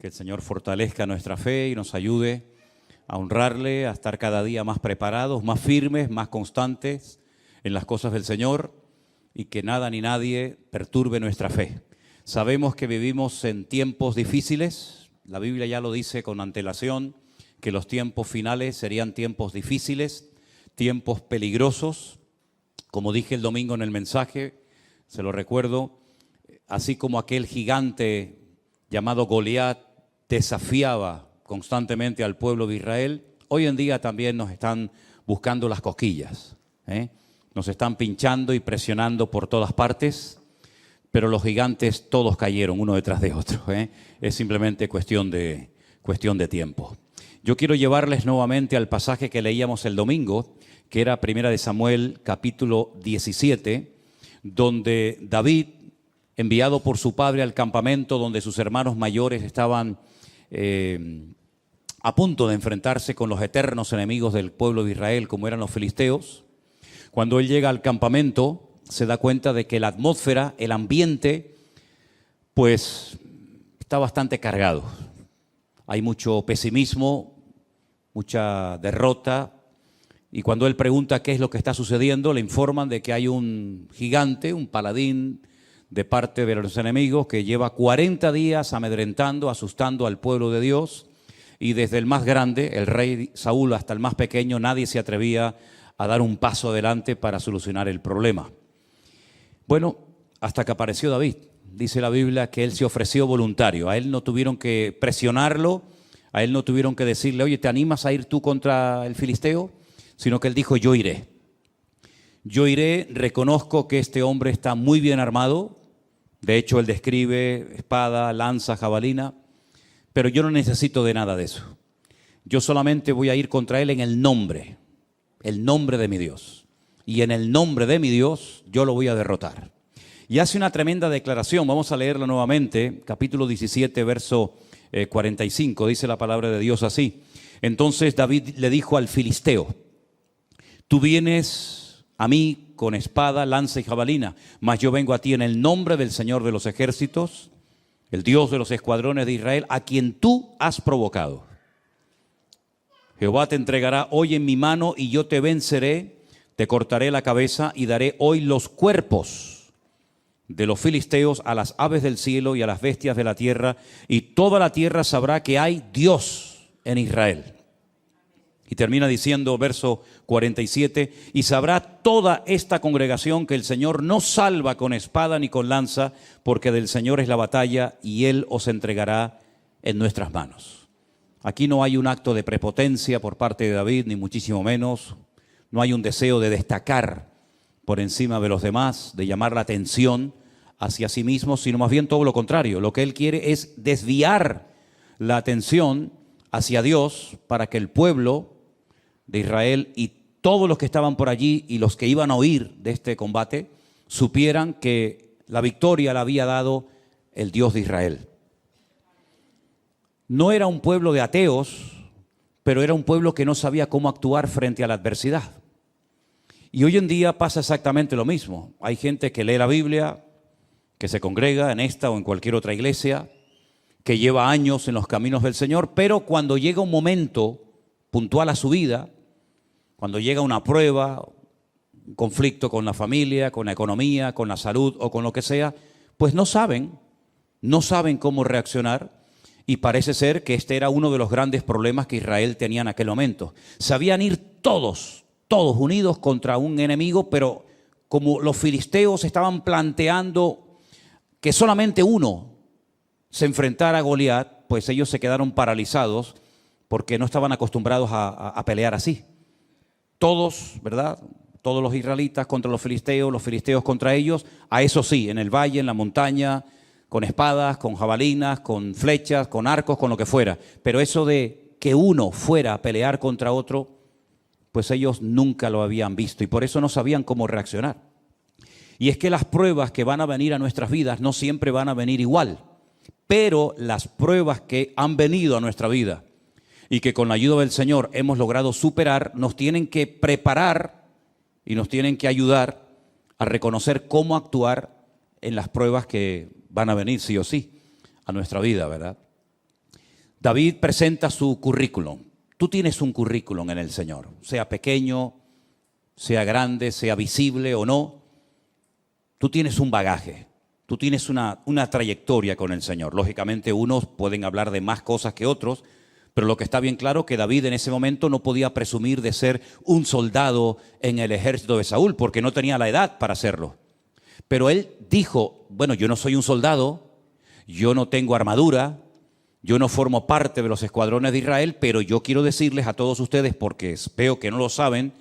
Que el Señor fortalezca nuestra fe y nos ayude a honrarle, a estar cada día más preparados, más firmes, más constantes en las cosas del Señor y que nada ni nadie perturbe nuestra fe. Sabemos que vivimos en tiempos difíciles, la Biblia ya lo dice con antelación, que los tiempos finales serían tiempos difíciles, tiempos peligrosos. Como dije el domingo en el mensaje, se lo recuerdo, así como aquel gigante llamado Goliat desafiaba constantemente al pueblo de Israel, hoy en día también nos están buscando las cosquillas, Nos están pinchando y presionando por todas partes, pero los gigantes todos cayeron uno detrás de otro, Es simplemente cuestión de tiempo. Yo quiero llevarles nuevamente al pasaje que leíamos el domingo, que era 1 de Samuel, capítulo 17, donde David, enviado por su padre al campamento donde sus hermanos mayores estaban a punto de enfrentarse con los eternos enemigos del pueblo de Israel, como eran los filisteos. Cuando él llega al campamento, se da cuenta de que la atmósfera, el ambiente, pues está bastante cargado. Hay mucho pesimismo, mucha derrota, y cuando él pregunta qué es lo que está sucediendo, le informan de que hay un gigante, un paladín de parte de los enemigos que lleva 40 días amedrentando, asustando al pueblo de Dios, y desde el más grande, el rey Saúl, hasta el más pequeño, nadie se atrevía a dar un paso adelante para solucionar el problema. Bueno, hasta que apareció David. Dice la Biblia que él se ofreció voluntario. A él no tuvieron que presionarlo, a él no tuvieron que decirle, oye, ¿te animas a ir tú contra el filisteo? Sino que él dijo, yo iré. Yo iré, reconozco que este hombre está muy bien armado. De hecho, él describe espada, lanza, jabalina, pero yo no necesito de nada de eso. Yo solamente voy a ir contra él en el nombre de mi Dios. Y en el nombre de mi Dios, yo lo voy a derrotar. Y hace una tremenda declaración, vamos a leerla nuevamente, capítulo 17, verso 45, dice la palabra de Dios así. Entonces David le dijo al filisteo, tú vienes a mí con espada, lanza y jabalina, mas yo vengo a ti en el nombre del Señor de los ejércitos, el Dios de los escuadrones de Israel, a quien tú has provocado. Jehová te entregará hoy en mi mano y yo te venceré, te cortaré la cabeza y daré hoy los cuerpos de los filisteos a las aves del cielo y a las bestias de la tierra, y toda la tierra sabrá que hay Dios en Israel. Y termina diciendo, verso 47, y sabrá toda esta congregación que el Señor no salva con espada ni con lanza, porque del Señor es la batalla y Él os entregará en nuestras manos. Aquí no hay un acto de prepotencia por parte de David, ni muchísimo menos. No hay un deseo de destacar por encima de los demás, de llamar la atención hacia sí mismo, sino más bien todo lo contrario. Lo que él quiere es desviar la atención hacia Dios para que el pueblo de Israel y todos los que estaban por allí y los que iban a oír de este combate supieran que la victoria la había dado el Dios de Israel. No era un pueblo de ateos, pero era un pueblo que no sabía cómo actuar frente a la adversidad. Y hoy en día pasa exactamente lo mismo. Hay gente que lee la Biblia, que se congrega en esta o en cualquier otra iglesia, que lleva años en los caminos del Señor, pero cuando llega un momento puntual a su vida, cuando llega una prueba, un conflicto con la familia, con la economía, con la salud o con lo que sea, pues no saben cómo reaccionar, y parece ser que este era uno de los grandes problemas que Israel tenía en aquel momento. Sabían ir todos unidos contra un enemigo, pero como los filisteos estaban planteando que solamente uno se enfrentara a Goliat, pues ellos se quedaron paralizados porque no estaban acostumbrados a pelear así. Todos, ¿verdad? Todos los israelitas contra los filisteos contra ellos, a eso sí, en el valle, en la montaña, con espadas, con jabalinas, con flechas, con arcos, con lo que fuera. Pero eso de que uno fuera a pelear contra otro, pues ellos nunca lo habían visto y por eso no sabían cómo reaccionar. Y es que las pruebas que van a venir a nuestras vidas no siempre van a venir igual, pero las pruebas que han venido a nuestra vida y que con la ayuda del Señor hemos logrado superar, nos tienen que preparar y nos tienen que ayudar a reconocer cómo actuar en las pruebas que van a venir sí o sí a nuestra vida, ¿verdad? David presenta su currículum. Tú tienes un currículum en el Señor, sea pequeño, sea grande, sea visible o no. Tú tienes un bagaje, tú tienes una trayectoria con el Señor. Lógicamente unos pueden hablar de más cosas que otros, pero lo que está bien claro es que David en ese momento no podía presumir de ser un soldado en el ejército de Saúl, porque no tenía la edad para hacerlo. Pero él dijo, bueno, yo no soy un soldado, yo no tengo armadura, yo no formo parte de los escuadrones de Israel, pero yo quiero decirles a todos ustedes, porque veo que no lo saben,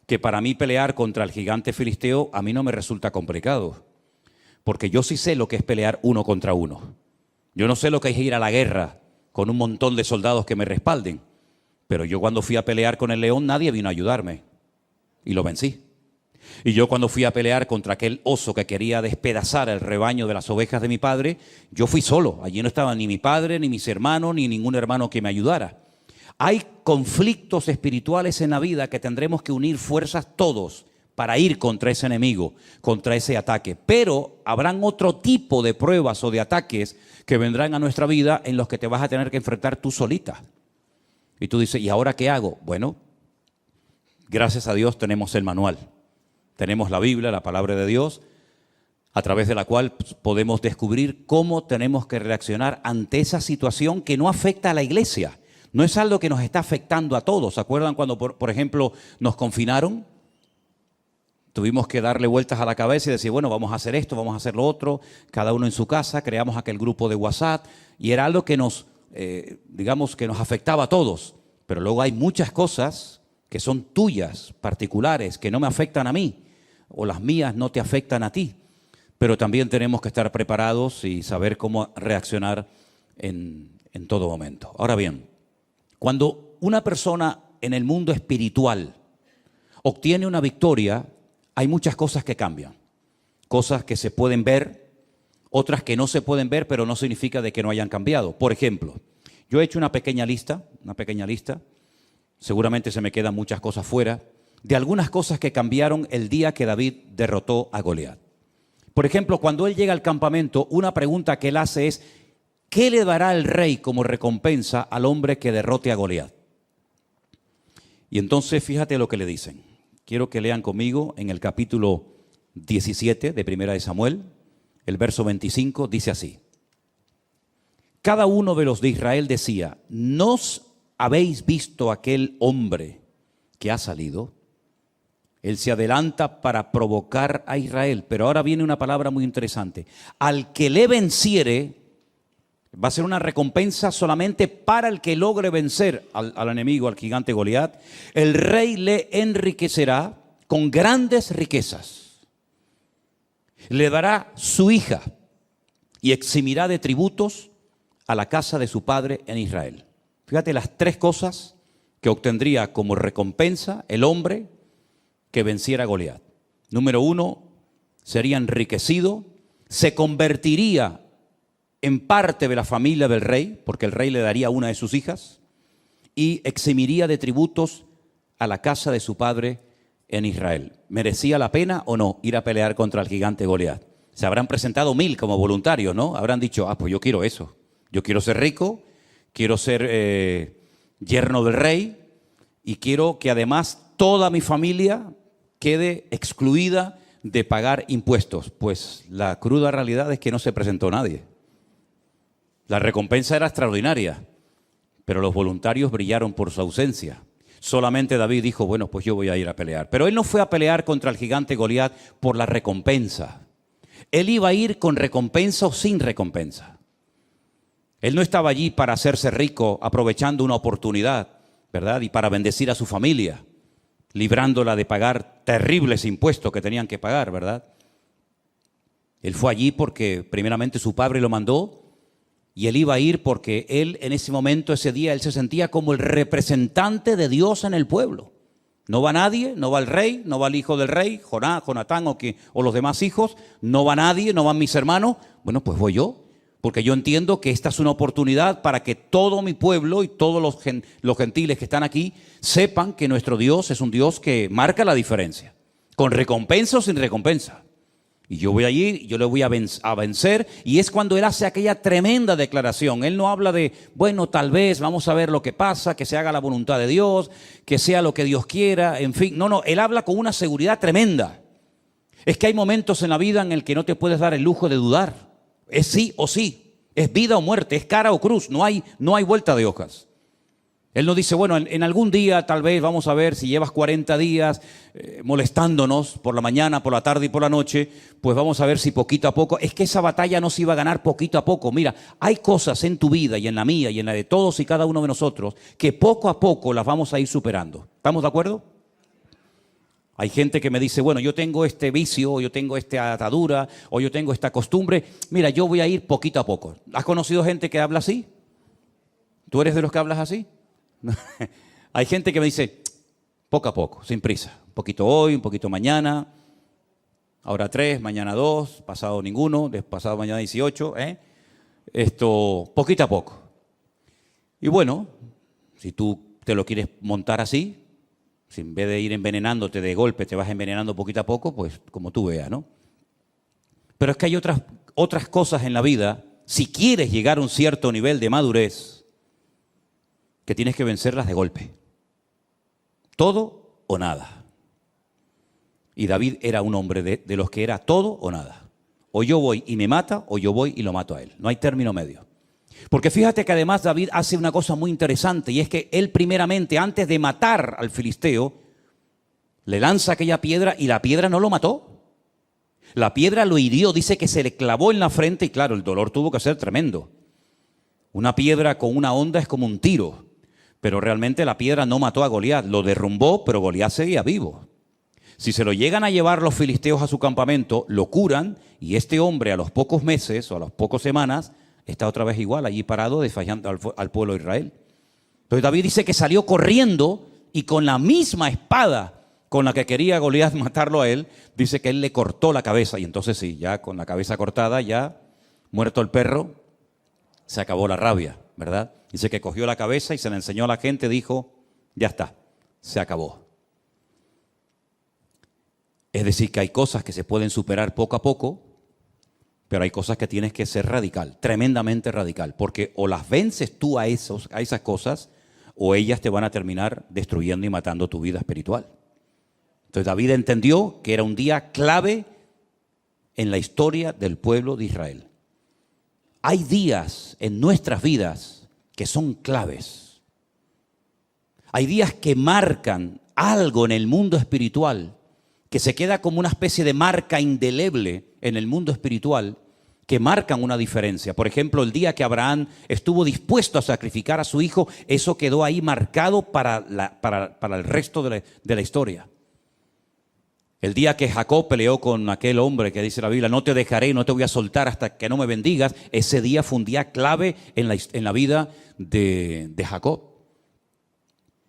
que para mí pelear contra el gigante filisteo a mí no me resulta complicado, porque yo sí sé lo que es pelear uno contra uno. Yo no sé lo que es ir a la guerra con un montón de soldados que me respalden, pero yo cuando fui a pelear con el león nadie vino a ayudarme y lo vencí. Y yo cuando fui a pelear contra aquel oso que quería despedazar el rebaño de las ovejas de mi padre, yo fui solo. Allí no estaba ni mi padre, ni mis hermanos, ni ningún hermano que me ayudara. Hay conflictos espirituales en la vida que tendremos que unir fuerzas todos para ir contra ese enemigo, contra ese ataque. Pero habrán otro tipo de pruebas o de ataques que vendrán a nuestra vida en los que te vas a tener que enfrentar tú solita. Y tú dices, ¿y ahora qué hago? Bueno, gracias a Dios tenemos el manual. Tenemos la Biblia, la palabra de Dios, a través de la cual podemos descubrir cómo tenemos que reaccionar ante esa situación que no afecta a la iglesia. No es algo que nos está afectando a todos. ¿Se acuerdan cuando, por ejemplo, nos confinaron? Tuvimos que darle vueltas a la cabeza y decir, bueno, vamos a hacer esto, vamos a hacer lo otro, cada uno en su casa, creamos aquel grupo de WhatsApp y era algo que nos, digamos, que nos afectaba a todos. Pero luego hay muchas cosas que son tuyas, particulares, que no me afectan a mí, o las mías no te afectan a ti. Pero también tenemos que estar preparados y saber cómo reaccionar en todo momento. Ahora bien, cuando una persona en el mundo espiritual obtiene una victoria, hay muchas cosas que cambian. Cosas que se pueden ver, otras que no se pueden ver, pero no significa de que no hayan cambiado. Por ejemplo, yo he hecho una pequeña lista, seguramente se me quedan muchas cosas fuera, de algunas cosas que cambiaron el día que David derrotó a Goliat. Por ejemplo, cuando él llega al campamento, una pregunta que él hace es, ¿qué le dará el rey como recompensa al hombre que derrote a Goliat? Y entonces fíjate lo que le dicen. Quiero que lean conmigo en el capítulo 17 de Primera de Samuel, el verso 25, dice así. Cada uno de los de Israel decía, ¿no habéis visto aquel hombre que ha salido? Él se adelanta para provocar a Israel, pero ahora viene una palabra muy interesante. Al que le venciere, va a ser una recompensa solamente para el que logre vencer al enemigo, al gigante Goliat. El rey le enriquecerá con grandes riquezas. Le dará su hija y eximirá de tributos a la casa de su padre en Israel. Fíjate las tres cosas que obtendría como recompensa el hombre que venciera a Goliat. Número uno, sería enriquecido, se convertiría en parte de la familia del rey, porque el rey le daría una de sus hijas, y eximiría de tributos a la casa de su padre en Israel. ¿Merecía la pena o no ir a pelear contra el gigante Goliat? Se habrán presentado 1000 como voluntarios, ¿no? Habrán dicho, pues yo quiero eso. Yo quiero ser rico, quiero ser yerno del rey y quiero que además toda mi familia quede excluida de pagar impuestos. Pues la cruda realidad es que no se presentó nadie. La recompensa era extraordinaria, pero los voluntarios brillaron por su ausencia. Solamente David dijo, bueno, pues yo voy a ir a pelear. Pero él no fue a pelear contra el gigante Goliat por la recompensa. Él iba a ir con recompensa o sin recompensa. Él no estaba allí para hacerse rico aprovechando una oportunidad, ¿verdad? Y para bendecir a su familia, librándola de pagar terribles impuestos que tenían que pagar, ¿verdad? Él fue allí porque primeramente su padre lo mandó y él iba a ir porque él en ese momento, ese día, él se sentía como el representante de Dios en el pueblo. No va nadie, no va el rey, no va el hijo del rey, Jonatán o los demás hijos, no va nadie, no van mis hermanos. Bueno, pues voy yo, porque yo entiendo que esta es una oportunidad para que todo mi pueblo y todos los gentiles que están aquí sepan que nuestro Dios es un Dios que marca la diferencia, con recompensa o sin recompensa. Y yo voy allí, y yo le voy a vencer. Y es cuando él hace aquella tremenda declaración. Él no habla de, bueno, tal vez, vamos a ver lo que pasa, que se haga la voluntad de Dios, que sea lo que Dios quiera, en fin. No, él habla con una seguridad tremenda. Es que hay momentos en la vida en el que no te puedes dar el lujo de dudar. Es sí o sí, es vida o muerte, es cara o cruz, no hay vuelta de hojas. Él no dice, bueno, en algún día tal vez vamos a ver si llevas 40 días molestándonos por la mañana, por la tarde y por la noche, pues vamos a ver si poquito a poco. Es que esa batalla no se iba a ganar poquito a poco. Mira, hay cosas en tu vida y en la mía y en la de todos y cada uno de nosotros que poco a poco las vamos a ir superando. ¿Estamos de acuerdo? Hay gente que me dice, bueno, yo tengo este vicio, o yo tengo esta atadura, o yo tengo esta costumbre. Mira, yo voy a ir poquito a poco. ¿Has conocido gente que habla así? ¿Tú eres de los que hablas así? Hay gente que me dice, poco a poco, sin prisa. Un poquito hoy, un poquito mañana. Ahora 3, mañana 2, pasado ninguno, pasado mañana 18. Poquito a poco. Y bueno, si tú te lo quieres montar así, si en vez de ir envenenándote de golpe te vas envenenando poquito a poco, pues como tú veas, ¿no? Pero es que hay otras cosas en la vida, si quieres llegar a un cierto nivel de madurez, que tienes que vencerlas de golpe. Todo o nada. Y David era un hombre de los que era todo o nada. O yo voy y me mata, o yo voy y lo mato a él. No hay término medio. Porque fíjate que además David hace una cosa muy interesante, y es que él primeramente, antes de matar al filisteo, le lanza aquella piedra y la piedra no lo mató. La piedra lo hirió, dice que se le clavó en la frente y claro, el dolor tuvo que ser tremendo. Una piedra con una honda es como un tiro, pero realmente la piedra no mató a Goliat, lo derrumbó, pero Goliat seguía vivo. Si se lo llegan a llevar los filisteos a su campamento, lo curan y este hombre a los pocos meses o a las pocas semanas está otra vez igual, allí parado, desfallando al pueblo de Israel. Entonces David dice que salió corriendo y con la misma espada con la que quería Goliat matarlo a él, dice que él le cortó la cabeza. Y entonces sí, ya con la cabeza cortada, ya muerto el perro, se acabó la rabia, ¿verdad? Dice que cogió la cabeza y se la enseñó a la gente, dijo, ya está, se acabó. Es decir, que hay cosas que se pueden superar poco a poco, pero hay cosas que tienes que ser radical, tremendamente radical, porque o las vences tú a esas cosas, o ellas te van a terminar destruyendo y matando tu vida espiritual. Entonces David entendió que era un día clave en la historia del pueblo de Israel. Hay días en nuestras vidas que son claves. Hay días que marcan algo en el mundo espiritual, que se queda como una especie de marca indeleble en el mundo espiritual, que marcan una diferencia. Por ejemplo, el día que Abraham estuvo dispuesto a sacrificar a su hijo, eso quedó ahí marcado para el resto de la historia. El día que Jacob peleó con aquel hombre que dice la Biblia, no te dejaré, no te voy a soltar hasta que no me bendigas, ese día fue un día clave en la vida de Jacob.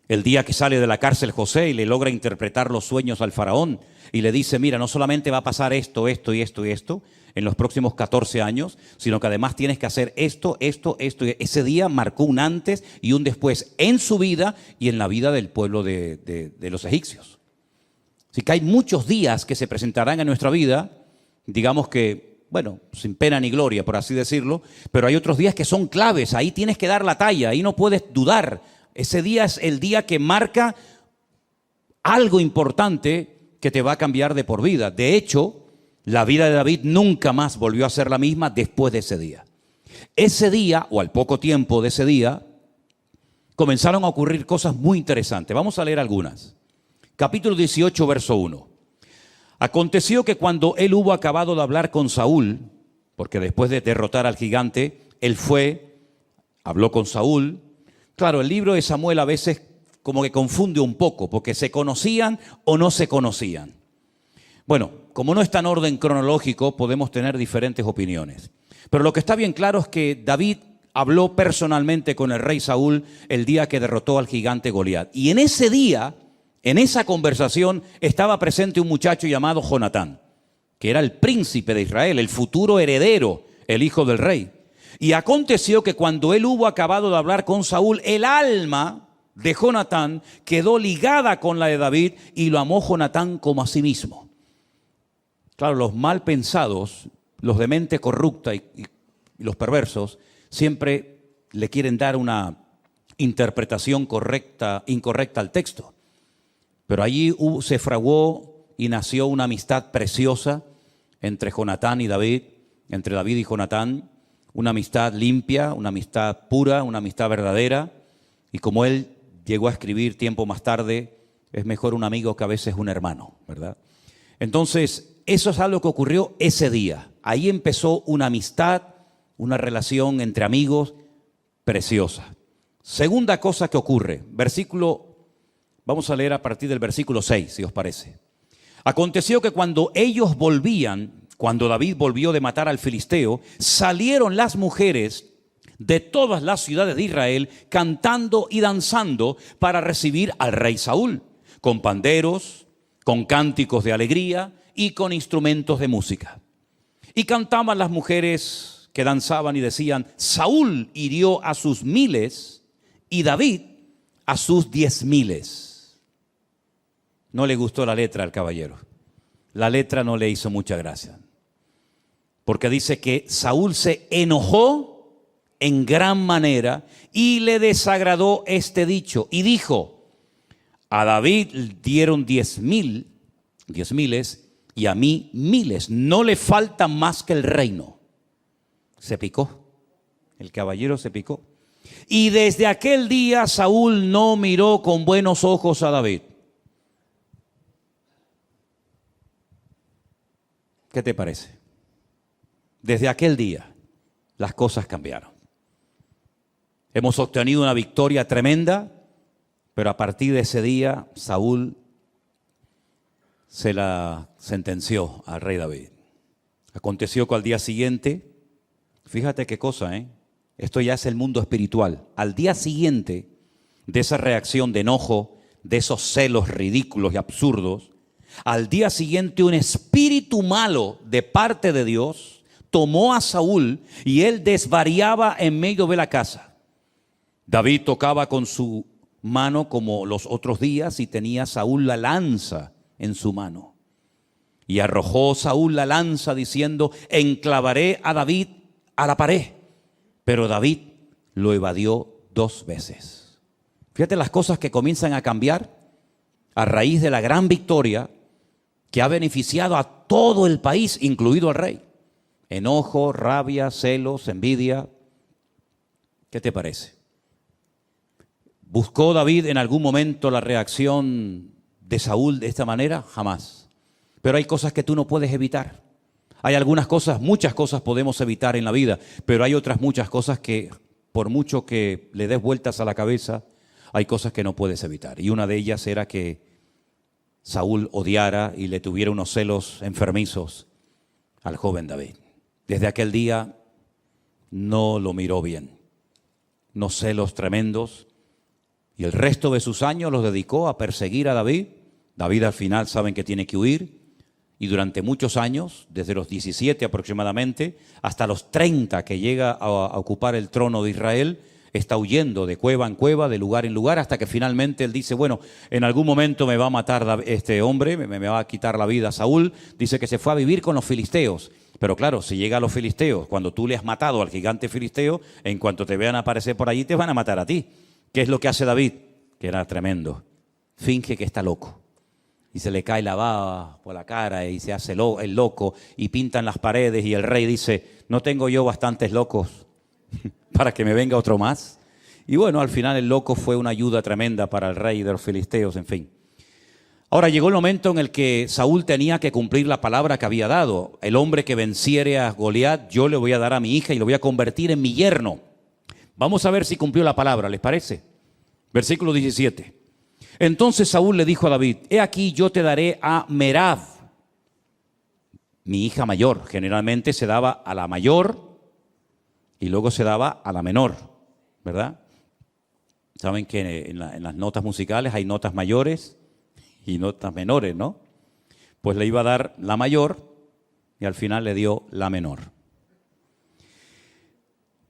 El día que sale de la cárcel José y le logra interpretar los sueños al faraón y le dice, mira, no solamente va a pasar esto, esto y esto y esto en los próximos 14 años, sino que además tienes que hacer esto. Ese día marcó un antes y un después en su vida y en la vida del pueblo de los egipcios. Así que hay muchos días que se presentarán en nuestra vida, digamos que, bueno, sin pena ni gloria, por así decirlo, pero hay otros días que son claves, ahí tienes que dar la talla, ahí no puedes dudar. Ese día es el día que marca algo importante que te va a cambiar de por vida. De hecho, la vida de David nunca más volvió a ser la misma después de ese día. Ese día, o al poco tiempo de ese día, comenzaron a ocurrir cosas muy interesantes. Vamos a leer algunas. Capítulo 18, verso 1. Aconteció que cuando él hubo acabado de hablar con Saúl, porque después de derrotar al gigante, él habló con Saúl. Claro, el libro de Samuel a veces como que confunde un poco, porque se conocían o no se conocían. Bueno, como no está en orden cronológico, podemos tener diferentes opiniones. Pero lo que está bien claro es que David habló personalmente con el rey Saúl el día que derrotó al gigante Goliat. Y en ese día, en esa conversación, estaba presente un muchacho llamado Jonatán, que era el príncipe de Israel, el futuro heredero, el hijo del rey. Y aconteció que cuando él hubo acabado de hablar con Saúl, el alma de Jonatán quedó ligada con la de David y lo amó Jonatán como a sí mismo. Claro, los mal pensados, los de mente corrupta y los perversos, siempre le quieren dar una interpretación incorrecta al texto. Pero allí se fraguó y nació una amistad preciosa entre Jonatán y David, entre David y Jonatán, una amistad limpia, una amistad pura, una amistad verdadera. Y como él llegó a escribir tiempo más tarde, es mejor un amigo que a veces un hermano, ¿verdad? Entonces, eso es algo que ocurrió ese día. Ahí empezó una amistad, una relación entre amigos preciosa. Segunda cosa que ocurre, vamos a leer a partir del versículo 6, si os parece. Aconteció que cuando ellos volvían, cuando David volvió de matar al filisteo, salieron las mujeres de todas las ciudades de Israel cantando y danzando para recibir al rey Saúl, con panderos, con cánticos de alegría y con instrumentos de música. Y cantaban las mujeres que danzaban y decían: Saúl hirió a sus 1000 y David a sus 10,000. No le gustó la letra al caballero. La letra no le hizo mucha gracia. Porque dice que Saúl se enojó en gran manera y le desagradó este dicho. Y dijo: a David dieron 10,000 y a mí 1000. No le falta más que el reino. Se picó. El caballero se picó. Y desde aquel día Saúl no miró con buenos ojos a David. ¿Qué te parece? Desde aquel día las cosas cambiaron. Hemos obtenido una victoria tremenda, pero a partir de ese día Saúl se la sentenció al rey David. Aconteció que al día siguiente, fíjate qué cosa, esto ya es el mundo espiritual. Al día siguiente de esa reacción de enojo, de esos celos ridículos y absurdos, al día siguiente un espíritu malo de parte de Dios tomó a Saúl y él desvariaba en medio de la casa. David tocaba con su mano como los otros días y tenía Saúl la lanza en su mano. Y arrojó Saúl la lanza diciendo: enclavaré a David a la pared. Pero David lo evadió 2 veces. Fíjate las cosas que comienzan a cambiar a raíz de la gran victoria que ha beneficiado a todo el país, incluido al rey. Enojo, rabia, celos, envidia. ¿Qué te parece? ¿Buscó David en algún momento la reacción de Saúl de esta manera? Jamás. Pero hay cosas que tú no puedes evitar. Hay algunas cosas, muchas cosas podemos evitar en la vida, pero hay otras muchas cosas que, por mucho que le des vueltas a la cabeza, hay cosas que no puedes evitar. Y una de ellas era que Saúl odiara y le tuviera unos celos enfermizos al joven David. Desde aquel día no lo miró bien. Unos celos tremendos. Y el resto de sus años los dedicó a perseguir a David. David al final saben que tiene que huir. Y durante muchos años, desde los 17 aproximadamente, hasta los 30 que llega a ocupar el trono de Israel, está huyendo de cueva en cueva, de lugar en lugar, hasta que finalmente él dice: bueno, en algún momento me va a matar este hombre, me va a quitar la vida Saúl. Dice que se fue a vivir con los filisteos. Pero claro, si llega a los filisteos, cuando tú le has matado al gigante filisteo, en cuanto te vean aparecer por allí, te van a matar a ti. ¿Qué es lo que hace David? Que era tremendo. Finge que está loco. Y se le cae la baba por la cara y se hace el loco y pintan las paredes y el rey dice: ¿no tengo yo bastantes locos para que me venga otro más? Y bueno, al final el loco fue una ayuda tremenda para el rey de los filisteos, en fin. Ahora llegó el momento en el que Saúl tenía que cumplir la palabra que había dado. El hombre que venciere a Goliat, yo le voy a dar a mi hija y lo voy a convertir en mi yerno. Vamos a ver si cumplió la palabra, ¿les parece? Versículo 17. Entonces Saúl le dijo a David: he aquí yo te daré a Merab, mi hija mayor. Generalmente se daba a la mayor y luego se daba a la menor, ¿verdad? Saben que en las notas musicales hay notas mayores y notas menores, ¿no? Pues le iba a dar la mayor y al final le dio la menor.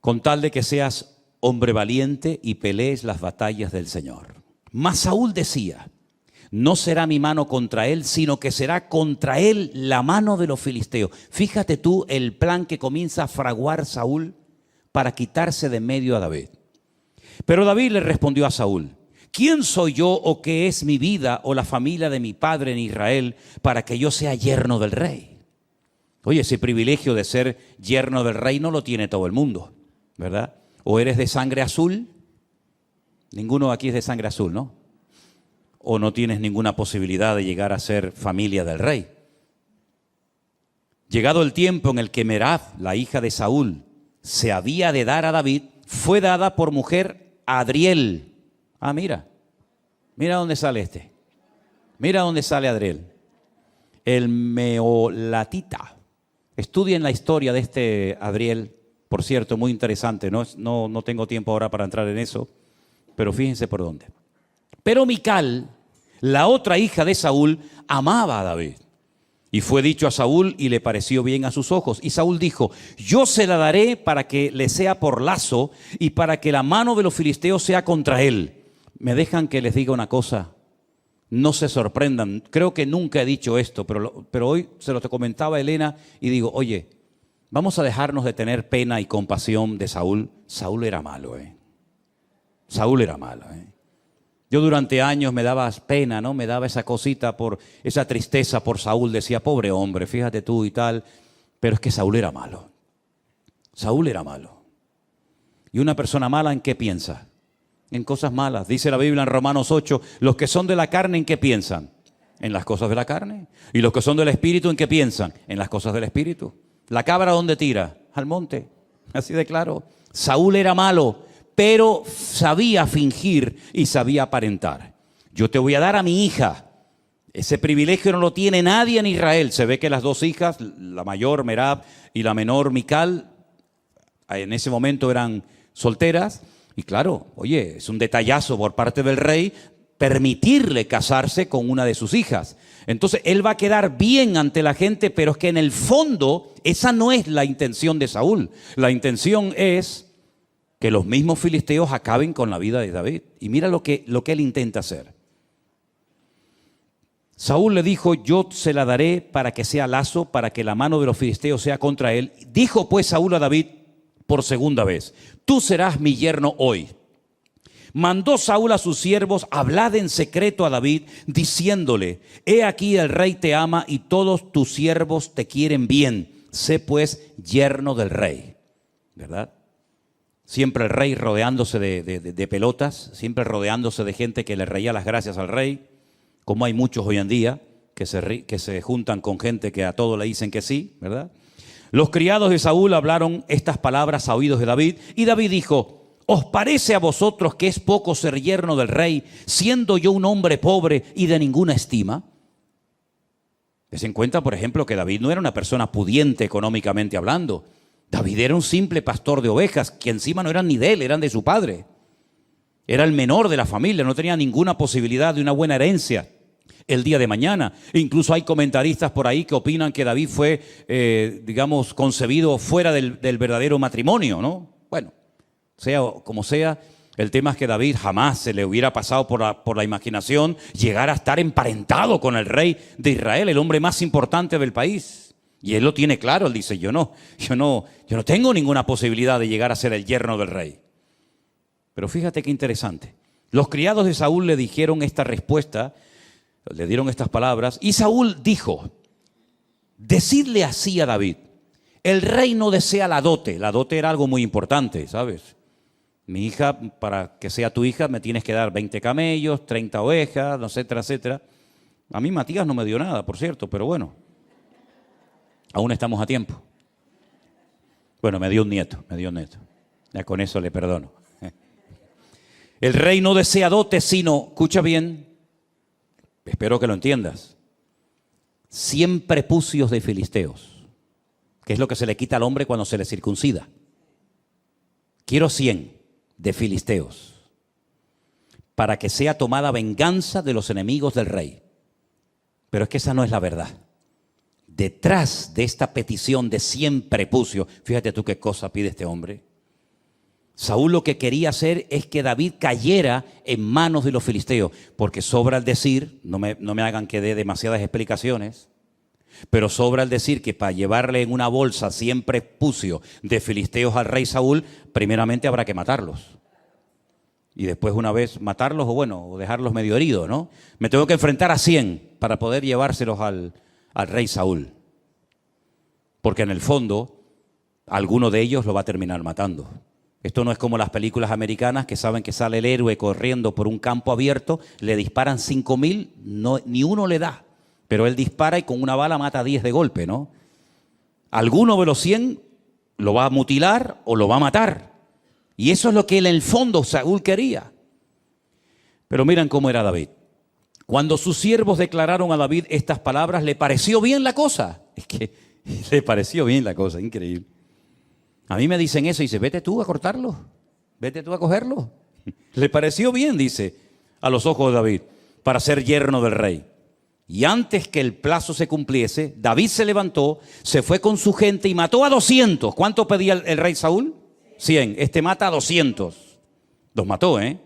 Con tal de que seas hombre valiente y pelees las batallas del Señor. Mas Saúl decía: No será mi mano contra él, sino que será contra él la mano de los filisteos. Fíjate tú el plan que comienza a fraguar Saúl para quitarse de medio a David. Pero David le respondió a Saúl: ¿quién soy yo o qué es mi vida o la familia de mi padre en Israel para que yo sea yerno del rey? Oye, ese privilegio de ser yerno del rey no lo tiene todo el mundo, ¿verdad? ¿O eres de sangre azul? Ninguno aquí es de sangre azul, ¿no? ¿O no tienes ninguna posibilidad de llegar a ser familia del rey? Llegado el tiempo en el que Merab, la hija de Saúl, se había de dar a David, fue dada por mujer a Adriel. Ah, mira dónde sale este. Mira dónde sale Adriel. El meolatita. Estudien la historia de este Adriel, por cierto, muy interesante. No tengo tiempo ahora para entrar en eso, pero fíjense por dónde. Pero Mical, la otra hija de Saúl, amaba a David. Y fue dicho a Saúl y le pareció bien a sus ojos. Y Saúl dijo: yo se la daré para que le sea por lazo y para que la mano de los filisteos sea contra él. ¿Me dejan que les diga una cosa? No se sorprendan. Creo que nunca he dicho esto, pero hoy se lo comentaba a Elena y digo: oye, vamos a dejarnos de tener pena y compasión de Saúl. Saúl era malo, Saúl era malo, Yo durante años me daba pena, ¿no? Me daba esa cosita, por esa tristeza por Saúl. Decía: pobre hombre, fíjate tú y tal. Pero es que Saúl era malo. Saúl era malo. ¿Y una persona mala en qué piensa? En cosas malas. Dice la Biblia en Romanos 8, los que son de la carne, ¿en qué piensan? En las cosas de la carne. Y los que son del espíritu, ¿en qué piensan? En las cosas del espíritu. La cabra, ¿dónde tira? Al monte. Así de claro. Saúl era malo, pero sabía fingir y sabía aparentar. Yo te voy a dar a mi hija. Ese privilegio no lo tiene nadie en Israel. Se ve que las dos hijas, la mayor Merab y la menor Mical, en ese momento eran solteras. Y claro, oye, es un detallazo por parte del rey permitirle casarse con una de sus hijas. Entonces él va a quedar bien ante la gente, pero es que en el fondo esa no es la intención de Saúl. La intención es que los mismos filisteos acaben con la vida de David. Y mira lo que él intenta hacer. Saúl le dijo: yo se la daré para que sea lazo, para que la mano de los filisteos sea contra él. Dijo pues Saúl a David por segunda vez: tú serás mi yerno hoy. Mandó Saúl a sus siervos: hablad en secreto a David, diciéndole: he aquí el rey te ama y todos tus siervos te quieren bien. Sé pues yerno del rey. ¿Verdad? Siempre el rey rodeándose de pelotas, siempre rodeándose de gente que le reía las gracias al rey, como hay muchos hoy en día que se juntan con gente que a todo le dicen que sí, ¿verdad? Los criados de Saúl hablaron estas palabras a oídos de David, y David dijo: ¿os parece a vosotros que es poco ser yerno del rey, siendo yo un hombre pobre y de ninguna estima? Des en cuenta, por ejemplo, que David no era una persona pudiente económicamente hablando. David era un simple pastor de ovejas, que encima no eran ni de él, eran de su padre. Era el menor de la familia, no tenía ninguna posibilidad de una buena herencia el día de mañana. Incluso hay comentaristas por ahí que opinan que David fue, concebido fuera del verdadero matrimonio, ¿no? Bueno, sea como sea, el tema es que David jamás se le hubiera pasado por la imaginación llegar a estar emparentado con el rey de Israel, el hombre más importante del país. Y él lo tiene claro, él dice: yo no tengo ninguna posibilidad de llegar a ser el yerno del rey. Pero fíjate qué interesante. Los criados de Saúl le dijeron esta respuesta, le dieron estas palabras, y Saúl dijo: decidle así a David: el rey no desea la dote. La dote era algo muy importante, ¿sabes? Mi hija, para que sea tu hija, me tienes que dar 20 camellos, 30 ovejas, etcétera, etcétera. A mí Matías no me dio nada, por cierto, pero bueno, aún estamos a tiempo. Bueno, me dio un nieto. Ya con eso le perdono. El rey no desea dote, sino, escucha bien, espero que lo entiendas, 100 prepucios de filisteos, que es lo que se le quita al hombre cuando se le circuncida. Quiero 100 de filisteos, para que sea tomada venganza de los enemigos del rey. Pero es que esa no es la verdad. Detrás de esta petición de 100 prepucios, fíjate tú qué cosa pide este hombre. Saúl lo que quería hacer es que David cayera en manos de los filisteos, porque sobra el decir, no me hagan que dé demasiadas explicaciones, pero sobra el decir que para llevarle en una bolsa siempre pucio de filisteos al rey Saúl, primeramente habrá que matarlos. Y después una vez matarlos o dejarlos medio heridos, ¿no? Me tengo que enfrentar a 100 para poder llevárselos al rey Saúl. Porque en el fondo, alguno de ellos lo va a terminar matando. Esto no es como las películas americanas que saben que sale el héroe corriendo por un campo abierto, le disparan 5.000, ni uno le da. Pero él dispara y con una bala mata a 10 de golpe, ¿no? Alguno de los 100 lo va a mutilar o lo va a matar. Y eso es lo que en el fondo Saúl quería. Pero miren cómo era David. Cuando sus siervos declararon a David estas palabras, le pareció bien la cosa. Es que le pareció bien la cosa, increíble. A mí me dicen eso y dice, vete tú a cortarlo, vete tú a cogerlo. Le pareció bien, dice, a los ojos de David, para ser yerno del rey. Y antes que el plazo se cumpliese, David se levantó, se fue con su gente y mató a 200. ¿Cuánto pedía el rey Saúl? 100. Este mata a 200. Los mató, ¿eh?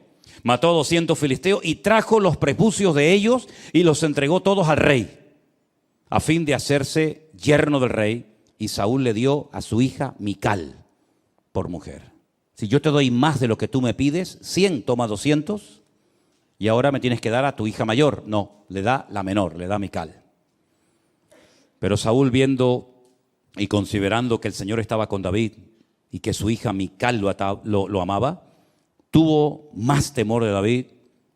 Mató a 200 filisteos y trajo los prepucios de ellos y los entregó todos al rey, a fin de hacerse yerno del rey. Y Saúl le dio a su hija Mical por mujer. Si yo te doy más de lo que tú me pides, 100, toma 200, y ahora me tienes que dar a tu hija mayor. No, le da la menor, le da a Mical. Pero Saúl, viendo y considerando que el Señor estaba con David y que su hija Mical lo amaba, tuvo más temor de David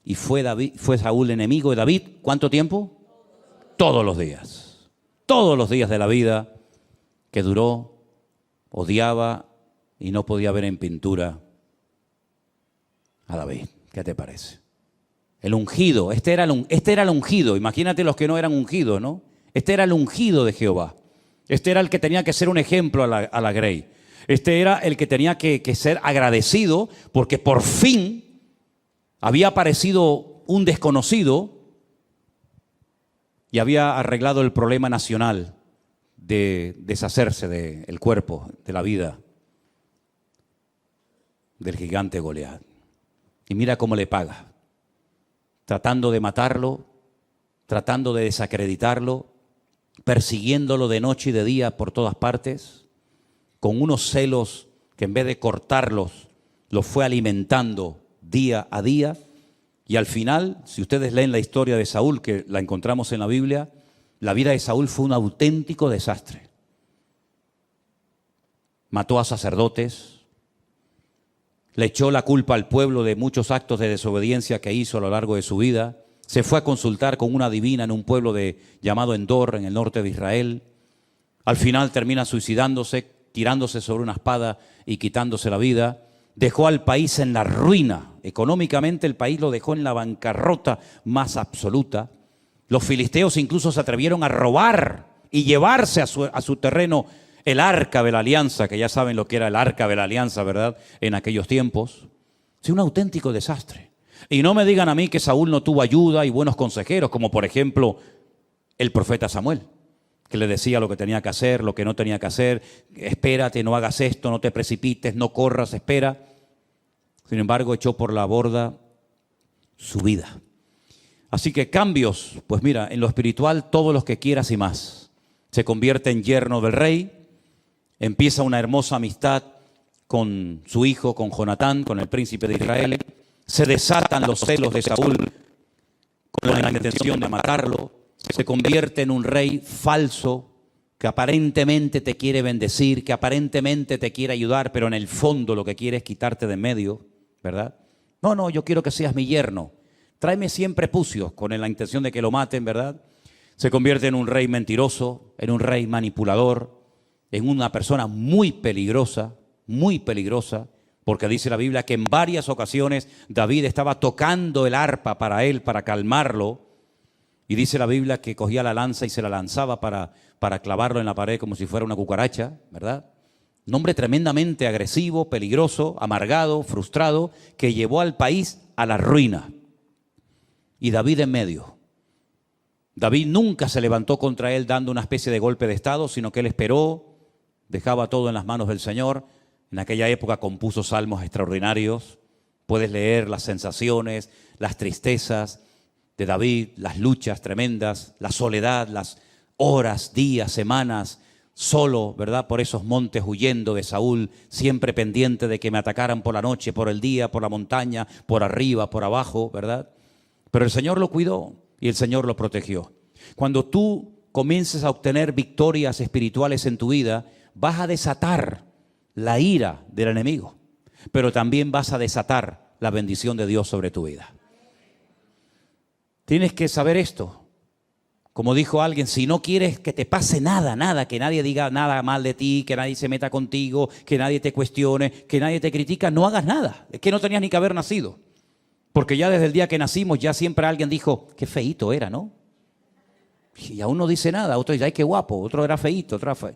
y fue Saúl enemigo de David. ¿Cuánto tiempo? Todos los días. Todos los días de la vida que duró, odiaba y no podía ver en pintura a David. ¿Qué te parece? El ungido, este era el ungido. Imagínate los que no eran ungidos, ¿no? Este era el ungido de Jehová. Este era el que tenía que ser un ejemplo a la grey. Este era el que tenía que ser agradecido porque por fin había aparecido un desconocido y había arreglado el problema nacional de deshacerse del cuerpo, de la vida del gigante Goliat. Y mira cómo le paga, tratando de matarlo, tratando de desacreditarlo, persiguiéndolo de noche y de día por todas partes, con unos celos que en vez de cortarlos, los fue alimentando día a día. Y al final, si ustedes leen la historia de Saúl, que la encontramos en la Biblia, la vida de Saúl fue un auténtico desastre. Mató a sacerdotes, le echó la culpa al pueblo de muchos actos de desobediencia que hizo a lo largo de su vida. Se fue a consultar con una adivina en un pueblo llamado Endor, en el norte de Israel. Al final termina suicidándose, tirándose sobre una espada y quitándose la vida. Dejó al país en la ruina. Económicamente el país lo dejó en la bancarrota más absoluta. Los filisteos incluso se atrevieron a robar y llevarse a su terreno el arca de la alianza, que ya saben lo que era el arca de la alianza, ¿verdad? En aquellos tiempos. Sí, un auténtico desastre. Y no me digan a mí que Saúl no tuvo ayuda y buenos consejeros, como por ejemplo el profeta Samuel, que le decía lo que tenía que hacer, lo que no tenía que hacer. Espérate, no hagas esto, no te precipites, no corras, espera. Sin embargo, echó por la borda su vida. Así que cambios, pues mira, en lo espiritual todos los que quieras y más. Se convierte en yerno del rey, empieza una hermosa amistad con su hijo, con Jonatán, con el príncipe de Israel. Se desatan los celos de Saúl con la intención de matarlo. Se convierte en un rey falso que aparentemente te quiere bendecir, que aparentemente te quiere ayudar, pero en el fondo lo que quiere es quitarte de en medio, ¿verdad? No, yo quiero que seas mi yerno. Tráeme siempre prepucios con la intención de que lo maten, ¿verdad? Se convierte en un rey mentiroso, en un rey manipulador, en una persona muy peligrosa, porque dice la Biblia que en varias ocasiones David estaba tocando el arpa para él, para calmarlo, y dice la Biblia que cogía la lanza y se la lanzaba para clavarlo en la pared como si fuera una cucaracha, ¿verdad? Un hombre tremendamente agresivo, peligroso, amargado, frustrado, que llevó al país a la ruina. Y David en medio. David nunca se levantó contra él dando una especie de golpe de estado, sino que él esperó, dejaba todo en las manos del Señor, En aquella época compuso salmos extraordinarios. Puedes leer las sensaciones, las tristezas de David, las luchas tremendas, la soledad, las horas, días, semanas, solo, ¿verdad? Por esos montes huyendo de Saúl, siempre pendiente de que me atacaran por la noche, por el día, por la montaña, por arriba, por abajo, ¿verdad? Pero el Señor lo cuidó y el Señor lo protegió. Cuando tú comiences a obtener victorias espirituales en tu vida, vas a desatar la ira del enemigo, pero también vas a desatar la bendición de Dios sobre tu vida. Tienes que saber esto. Como dijo alguien, si no quieres que te pase nada, que nadie diga nada mal de ti, que nadie se meta contigo, que nadie te cuestione, que nadie te critica, no hagas nada. Es que no tenías ni que haber nacido. Porque ya desde el día que nacimos, ya siempre alguien dijo, qué feíto era, ¿no? Y aún no dice nada, otro dice, ay, qué guapo, otro era feíto, otro era feo.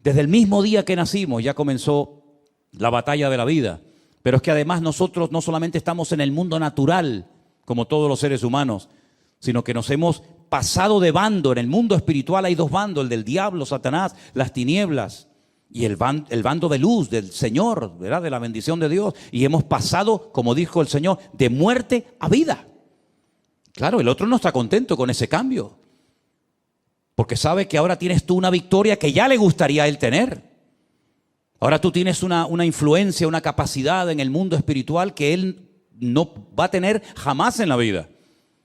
Desde el mismo día que nacimos ya comenzó la batalla de la vida. Pero es que además nosotros no solamente estamos en el mundo natural, como todos los seres humanos, sino que nos hemos pasado de bando. En el mundo espiritual hay dos bandos, el del diablo, Satanás, las tinieblas, y el bando de luz, del Señor, ¿verdad? De la bendición de Dios. Y hemos pasado, como dijo el Señor, de muerte a vida. Claro, el otro no está contento con ese cambio, porque sabe que ahora tienes tú una victoria que ya le gustaría a él tener. Ahora tú tienes una influencia, una capacidad en el mundo espiritual que él no va a tener jamás en la vida.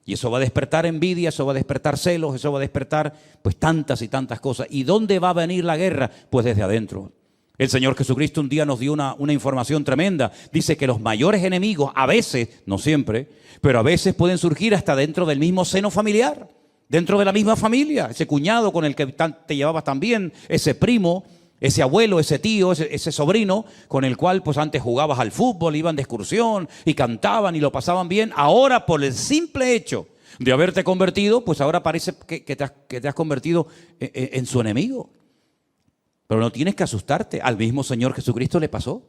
Y eso va a despertar envidia, eso va a despertar celos, eso va a despertar pues tantas y tantas cosas. ¿Y dónde va a venir la guerra? Pues desde adentro. El Señor Jesucristo un día nos dio una información tremenda. Dice que los mayores enemigos a veces, no siempre, pero a veces pueden surgir hasta dentro del mismo seno familiar, dentro de la misma familia. Ese cuñado con el que te llevabas tan bien, ese primo, ese abuelo, ese tío, ese sobrino con el cual pues antes jugabas al fútbol, iban de excursión y cantaban y lo pasaban bien. Ahora por el simple hecho de haberte convertido, pues ahora parece que te has convertido en su enemigo. Pero no tienes que asustarte. Al mismo Señor Jesucristo le pasó.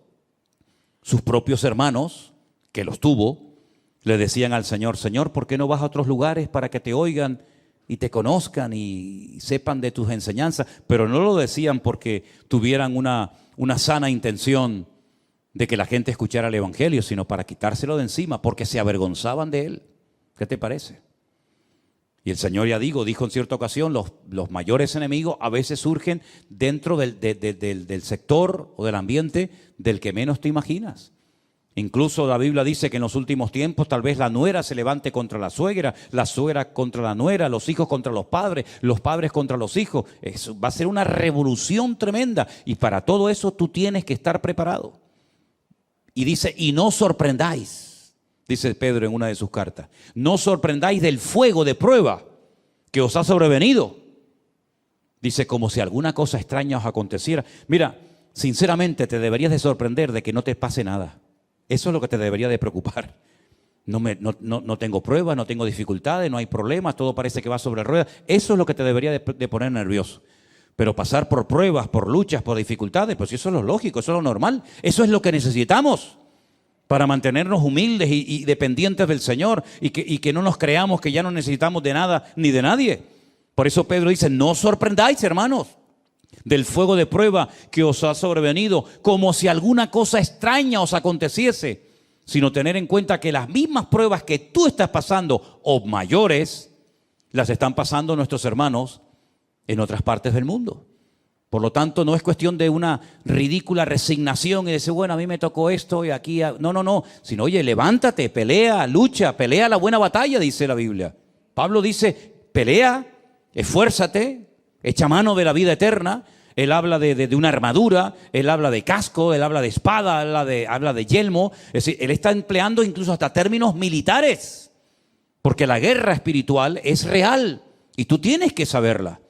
Sus propios hermanos, que los tuvo, le decían al Señor, Señor, ¿por qué no vas a otros lugares para que te oigan y te conozcan y sepan de tus enseñanzas? Pero no lo decían porque tuvieran una sana intención de que la gente escuchara el Evangelio, sino para quitárselo de encima, porque se avergonzaban de él. ¿Qué te parece? Y el Señor, ya dijo en cierta ocasión, los mayores enemigos a veces surgen dentro del sector o del ambiente del que menos te imaginas. Incluso la Biblia dice que en los últimos tiempos tal vez la nuera se levante contra la suegra contra la nuera, los hijos contra los padres contra los hijos. Eso va a ser una revolución tremenda y para todo eso tú tienes que estar preparado. Y dice, y no sorprendáis, dice Pedro en una de sus cartas, no sorprendáis del fuego de prueba que os ha sobrevenido. Dice, como si alguna cosa extraña os aconteciera. Mira, sinceramente te deberías de sorprender de que no te pase nada. Eso es lo que te debería de preocupar. No tengo pruebas, no tengo dificultades, no hay problemas, todo parece que va sobre ruedas. Eso es lo que te debería de poner nervioso. Pero pasar por pruebas, por luchas, por dificultades, pues eso es lo lógico, eso es lo normal. Eso es lo que necesitamos para mantenernos humildes y dependientes del Señor y que no nos creamos que ya no necesitamos de nada ni de nadie. Por eso Pedro dice, no os sorprendáis, hermanos, del fuego de prueba que os ha sobrevenido, como si alguna cosa extraña os aconteciese, sino tener en cuenta que las mismas pruebas que tú estás pasando, o mayores, las están pasando nuestros hermanos en otras partes del mundo. Por lo tanto, no es cuestión de una ridícula resignación y decir, bueno, a mí me tocó esto y aquí, no, sino, oye, levántate, pelea, lucha, pelea la buena batalla, dice la Biblia. Pablo dice, pelea, esfuérzate, echa mano de la vida eterna. Él habla de una armadura, él habla de casco, él habla de espada, habla de yelmo. Es decir, él está empleando incluso hasta términos militares, porque la guerra espiritual es real y tú tienes que saberla.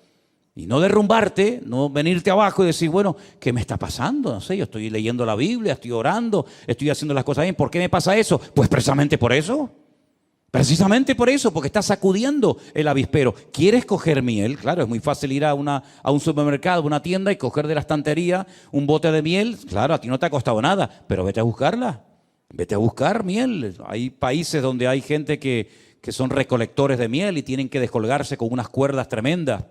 Y no derrumbarte, no venirte abajo y decir, bueno, ¿qué me está pasando? No sé, yo estoy leyendo la Biblia, estoy orando, estoy haciendo las cosas bien. ¿Por qué me pasa eso? Pues precisamente por eso. Precisamente por eso, porque está sacudiendo el avispero. ¿Quieres coger miel? Claro, es muy fácil ir a un supermercado, a una tienda y coger de la estantería un bote de miel. Claro, a ti no te ha costado nada, pero vete a buscarla. Vete a buscar miel. Hay países donde hay gente que son recolectores de miel y tienen que descolgarse con unas cuerdas tremendas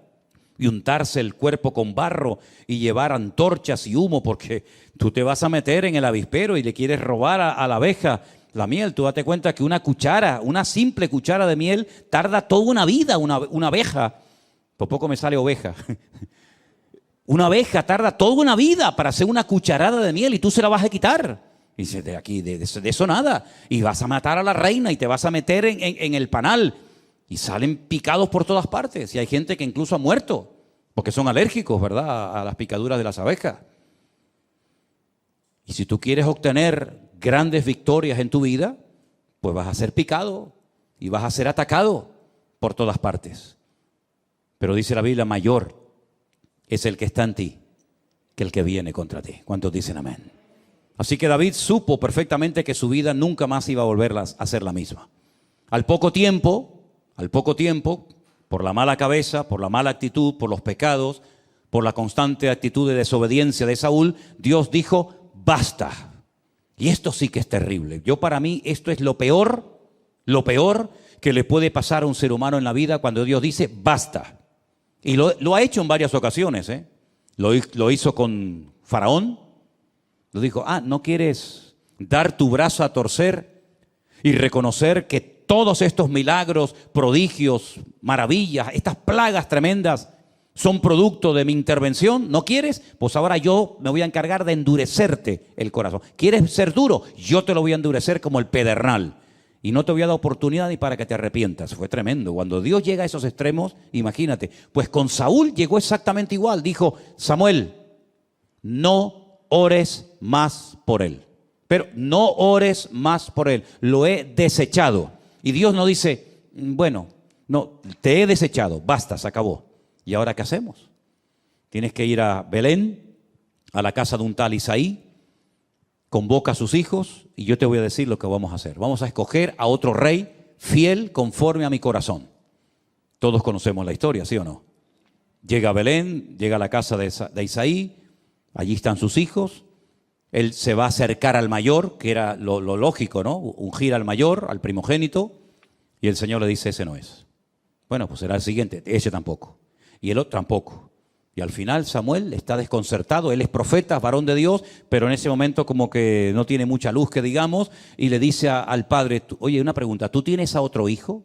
y untarse el cuerpo con barro y llevar antorchas y humo, porque tú te vas a meter en el avispero y le quieres robar a la abeja la miel. Tú date cuenta que una cuchara, una simple cuchara de miel, tarda toda una vida, una abeja. Por poco me sale oveja. Una abeja tarda toda una vida para hacer una cucharada de miel y tú se la vas a quitar. Y dices, de aquí, de eso nada. Y vas a matar a la reina y te vas a meter en el panal. Y salen picados por todas partes. Y hay gente que incluso ha muerto porque son alérgicos, ¿verdad?, a las picaduras de las abejas. Y si tú quieres obtener grandes victorias en tu vida, pues vas a ser picado y vas a ser atacado por todas partes. Pero dice la Biblia, mayor es el que está en ti que el que viene contra ti. ¿Cuántos dicen amén? Así que David supo perfectamente que su vida nunca más iba a volver a ser la misma. Al poco tiempo, por la mala cabeza, por la mala actitud, por los pecados, por la constante actitud de desobediencia de Saúl, Dios dijo, basta. Y esto sí que es terrible. Para mí, esto es lo peor que le puede pasar a un ser humano en la vida cuando Dios dice, basta. Y lo ha hecho en varias ocasiones, ¿eh? Lo hizo con Faraón. Lo dijo, ¿no quieres dar tu brazo a torcer y reconocer que todos estos milagros, prodigios, maravillas, estas plagas tremendas son producto de mi intervención? ¿No quieres? Pues ahora yo me voy a encargar de endurecerte el corazón. ¿Quieres ser duro? Yo te lo voy a endurecer como el pedernal. Y no te voy a dar oportunidad ni para que te arrepientas. Fue tremendo. Cuando Dios llega a esos extremos, imagínate. Pues con Saúl llegó exactamente igual. Dijo, Samuel, no ores más por él. Pero no ores más por él. Lo he desechado. Y Dios no dice, bueno, no, te he desechado. Basta, se acabó. ¿Y ahora qué hacemos? Tienes que ir a Belén, a la casa de un tal Isaí. Convoca a sus hijos y yo te voy a decir lo que vamos a hacer. Vamos a escoger a otro rey fiel conforme a mi corazón. Todos conocemos la historia, ¿sí o no? Llega a Belén, llega a la casa de Isaí, allí están sus hijos. Él se va a acercar al mayor, que era lo lógico, ¿no? Ungir al mayor, al primogénito, y el Señor le dice, ese no es. Bueno, pues será el siguiente, ese tampoco. Y el otro tampoco. Y al final Samuel está desconcertado, él es profeta, varón de Dios, pero en ese momento como que no tiene mucha luz que digamos, y le dice al padre, oye, una pregunta, ¿tú tienes a otro hijo?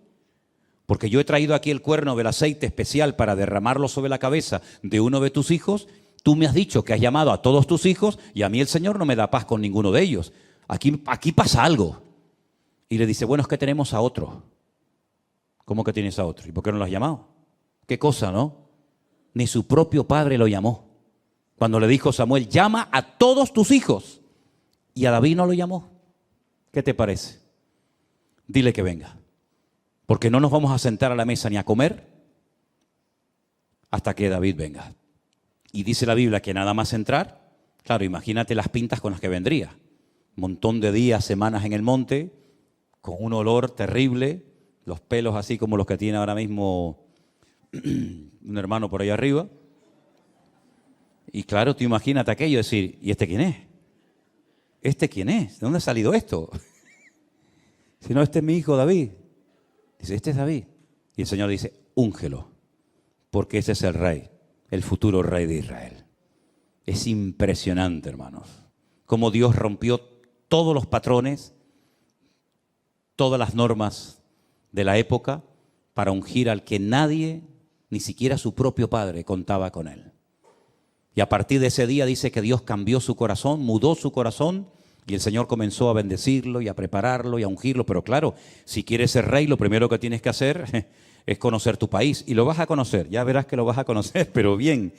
Porque yo he traído aquí el cuerno del aceite especial para derramarlo sobre la cabeza de uno de tus hijos. Tú me has dicho que has llamado a todos tus hijos y a mí el Señor no me da paz con ninguno de ellos. Aquí pasa algo. Y le dice, bueno, es que tenemos a otro. ¿Cómo que tienes a otro? ¿Y por qué no lo has llamado? ¿Qué cosa, no? Ni su propio padre lo llamó. Cuando le dijo Samuel, llama a todos tus hijos. Y a David no lo llamó. ¿Qué te parece? Dile que venga. Porque no nos vamos a sentar a la mesa ni a comer hasta que David venga. Y dice la Biblia que nada más entrar, claro, imagínate las pintas con las que vendría. Un montón de días, semanas en el monte, con un olor terrible, los pelos así como los que tiene ahora mismo un hermano por ahí arriba. Y claro, tú imagínate aquello, decir, ¿y este quién es? ¿Este quién es? ¿De dónde ha salido esto? Si no, este es mi hijo David. Dice, este es David. Y el Señor dice, úngelo, porque ese es el rey, el futuro rey de Israel. Es impresionante, hermanos, cómo Dios rompió todos los patrones, todas las normas de la época para ungir al que nadie, ni siquiera su propio padre, contaba con él. Y a partir de ese día dice que Dios cambió su corazón, mudó su corazón, y el Señor comenzó a bendecirlo y a prepararlo y a ungirlo. Pero claro, si quieres ser rey, lo primero que tienes que hacer es conocer tu país. Y lo vas a conocer, ya verás que lo vas a conocer, pero bien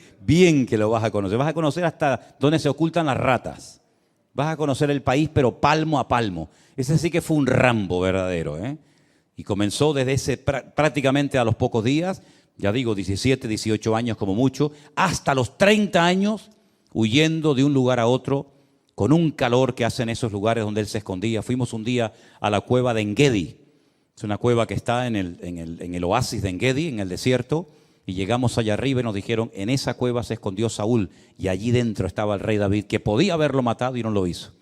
que lo vas a conocer. Vas a conocer hasta dónde se ocultan las ratas. Vas a conocer el país, pero palmo a palmo. Ese sí que fue un Rambo verdadero, ¿eh? Y comenzó desde prácticamente a los pocos días, ya digo 17, 18 años como mucho, hasta los 30 años, huyendo de un lugar a otro, con un calor que hacen esos lugares donde él se escondía. Fuimos un día a la cueva de Engedi. Es una cueva que está en el oasis de Engedi, en el desierto, y llegamos allá arriba y nos dijeron, en esa cueva se escondió Saúl, y allí dentro estaba el rey David, que podía haberlo matado y no lo hizo.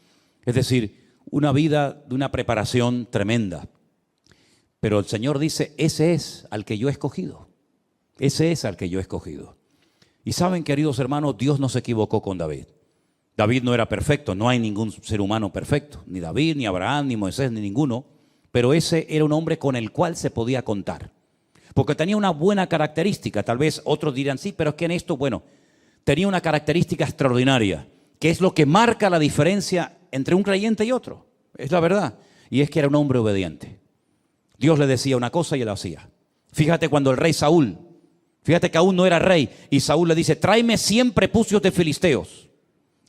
Es decir, una vida de una preparación tremenda. Pero el Señor dice, ese es al que yo he escogido. Ese es al que yo he escogido. Y saben, queridos hermanos, Dios no se equivocó con David. David no era perfecto, no hay ningún ser humano perfecto, ni David, ni Abraham, ni Moisés, ni ninguno, pero ese era un hombre con el cual se podía contar, porque tenía una buena característica. Tal vez otros dirán, sí, pero es que en esto, bueno, tenía una característica extraordinaria, que es lo que marca la diferencia entre un creyente y otro, es la verdad, y es que era un hombre obediente. Dios le decía una cosa y él hacía. Fíjate cuando el rey Saúl, fíjate que aún no era rey, y Saúl le dice, tráeme 100 prepucios de filisteos.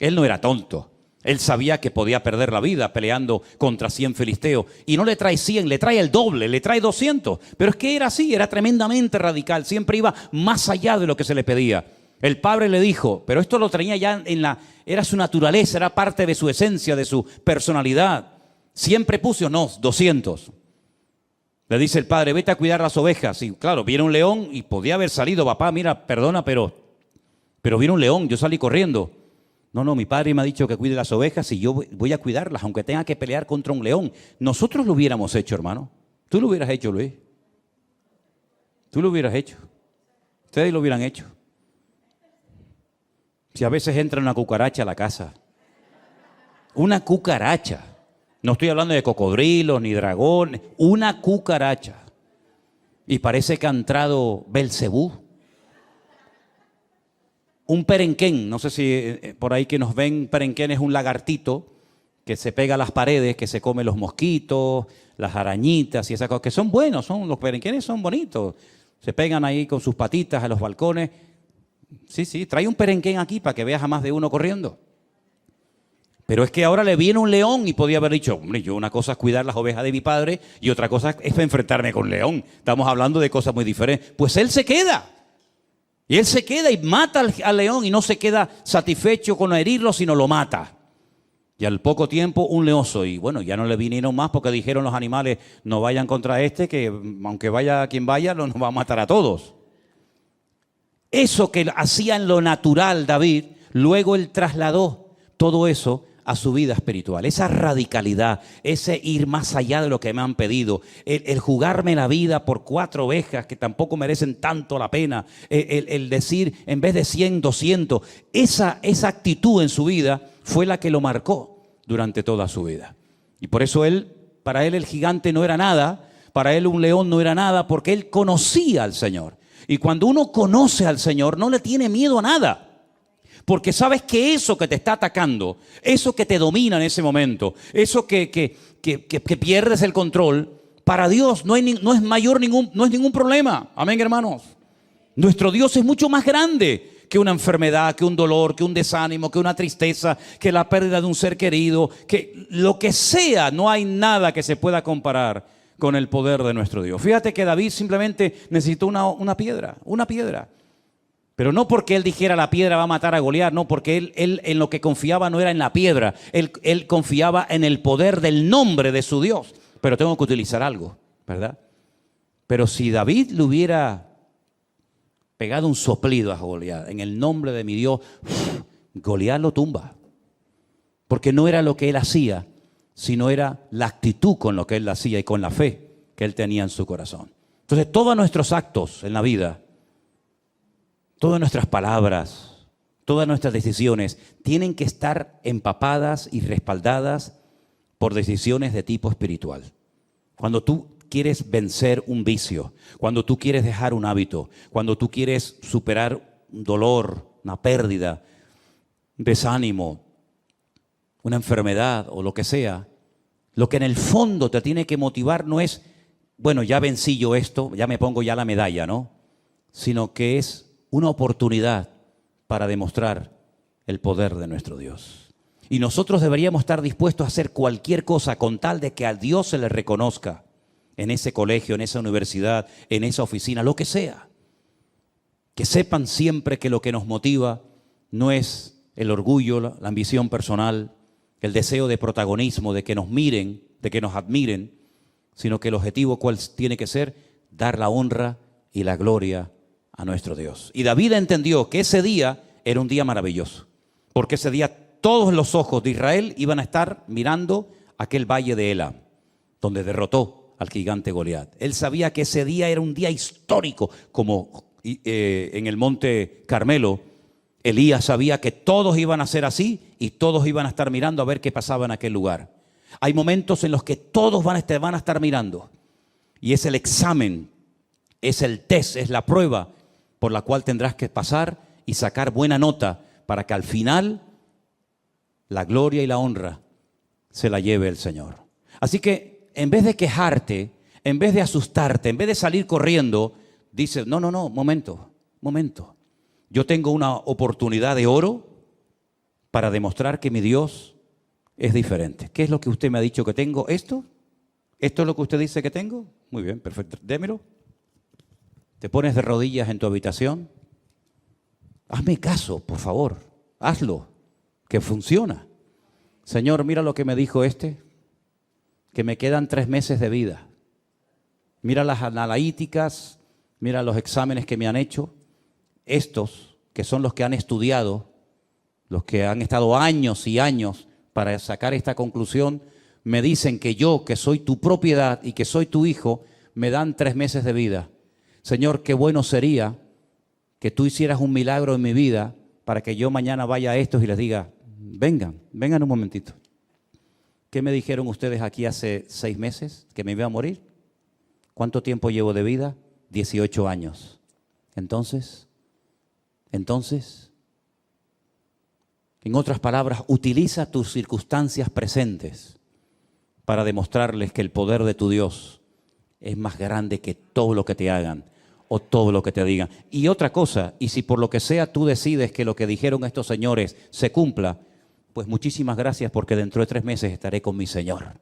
Él no era tonto, él sabía que podía perder la vida peleando contra 100 filisteos, y no le trae 100, le trae el doble, le trae 200, pero es que era así, era tremendamente radical, siempre iba más allá de lo que se le pedía. El padre le dijo, pero esto lo tenía ya era su naturaleza, era parte de su esencia, de su personalidad. 100 prepucios, no, 200. Le dice el padre, vete a cuidar las ovejas. Y claro, viene un león y podía haber salido, papá, mira, perdona, pero viene un león, yo salí corriendo. No, mi padre me ha dicho que cuide las ovejas y yo voy a cuidarlas, aunque tenga que pelear contra un león. Nosotros lo hubiéramos hecho, hermano. Tú lo hubieras hecho, Luis. Tú lo hubieras hecho. Ustedes lo hubieran hecho. Si a veces entra una cucaracha a la casa. Una cucaracha. No estoy hablando de cocodrilos ni dragones. Una cucaracha. Y parece que ha entrado Belcebú. Un perenquén, no sé si por ahí que nos ven, perenquén es un lagartito que se pega a las paredes, que se come los mosquitos, las arañitas y esas cosas, que son buenos, los perenquenes son bonitos. Se pegan ahí con sus patitas a los balcones. Sí, trae un perenquén aquí para que veas a más de uno corriendo. Pero es que ahora le viene un león y podía haber dicho, hombre, yo una cosa es cuidar las ovejas de mi padre y otra cosa es enfrentarme con un león. Estamos hablando de cosas muy diferentes. Pues él se queda. Y él se queda y mata al león y no se queda satisfecho con herirlo, sino lo mata. Y al poco tiempo un leoso. Y bueno, ya no le vinieron más porque dijeron los animales, no vayan contra este, que aunque vaya quien vaya, nos va a matar a todos. Eso que hacía en lo natural David, luego él trasladó todo eso a su vida espiritual. Esa radicalidad, ese ir más allá de lo que me han pedido, el jugarme la vida por 4 ovejas que tampoco merecen tanto la pena, el decir en vez de 100, 200, esa actitud en su vida fue la que lo marcó durante toda su vida. Y por eso para él el gigante no era nada, para él un león no era nada, porque él conocía al Señor. Y cuando uno conoce al Señor, no le tiene miedo a nada. Porque sabes que eso que te está atacando, eso que te domina en ese momento, eso que pierdes el control, para Dios no es ningún problema. Amén, hermanos. Nuestro Dios es mucho más grande que una enfermedad, que un dolor, que un desánimo, que una tristeza, que la pérdida de un ser querido, que lo que sea, no hay nada que se pueda comparar con el poder de nuestro Dios. Fíjate que David simplemente necesitó una piedra. Pero no porque él dijera la piedra va a matar a Goliat, no, porque él en lo que confiaba no era en la piedra, él confiaba en el poder del nombre de su Dios. Pero tengo que utilizar algo, ¿verdad? Pero si David le hubiera pegado un soplido a Goliat, en el nombre de mi Dios, Goliat lo tumba. Porque no era lo que él hacía, sino era la actitud con lo que él hacía y con la fe que él tenía en su corazón. Entonces todos nuestros actos en la vida, todas nuestras palabras, todas nuestras decisiones tienen que estar empapadas y respaldadas por decisiones de tipo espiritual. Cuando tú quieres vencer un vicio, cuando tú quieres dejar un hábito, cuando tú quieres superar un dolor, una pérdida, un desánimo, una enfermedad o lo que sea, lo que en el fondo te tiene que motivar no es, bueno, ya vencí yo esto, ya me pongo ya la medalla, ¿no? Sino que es una oportunidad para demostrar el poder de nuestro Dios. Y nosotros deberíamos estar dispuestos a hacer cualquier cosa con tal de que a Dios se le reconozca en ese colegio, en esa universidad, en esa oficina, lo que sea. Que sepan siempre que lo que nos motiva no es el orgullo, la ambición personal, el deseo de protagonismo, de que nos miren, de que nos admiren, sino que el objetivo cuál tiene que ser, dar la honra y la gloria a nuestro Dios. Y David entendió que ese día era un día maravilloso, porque ese día todos los ojos de Israel iban a estar mirando aquel valle de Elam, donde derrotó al gigante Goliat. Él sabía que ese día era un día histórico, como en el monte Carmelo, Elías sabía que todos iban a ser así y todos iban a estar mirando a ver qué pasaba en aquel lugar. Hay momentos en los que todos van a estar mirando. Y es el examen, es el test, es la prueba por la cual tendrás que pasar y sacar buena nota para que al final la gloria y la honra se la lleve el Señor. Así que en vez de quejarte, en vez de asustarte, en vez de salir corriendo, dices, no, momento. Yo tengo una oportunidad de oro para demostrar que mi Dios es diferente. ¿Qué es lo que usted me ha dicho que tengo? ¿Esto? ¿Esto es lo que usted dice que tengo? Muy bien, perfecto. Démelo. Te pones de rodillas en tu habitación. Hazme caso, por favor. Hazlo, que funciona. Señor, mira lo que me dijo que me quedan 3 meses de vida. Mira las analíticas, mira los exámenes que me han hecho. Estos, que son los que han estudiado, los que han estado años y años para sacar esta conclusión, me dicen que yo, que soy tu propiedad y que soy tu hijo, me dan 3 meses de vida. Señor, qué bueno sería que tú hicieras un milagro en mi vida para que yo mañana vaya a estos y les diga, vengan un momentito. ¿Qué me dijeron ustedes aquí hace 6 meses? ¿Que me iba a morir? ¿Cuánto tiempo llevo de vida? 18 años. Entonces, en otras palabras, utiliza tus circunstancias presentes para demostrarles que el poder de tu Dios es más grande que todo lo que te hagan o todo lo que te digan. Y otra cosa, y si por lo que sea tú decides que lo que dijeron estos señores se cumpla, pues muchísimas gracias porque dentro de 3 meses estaré con mi Señor.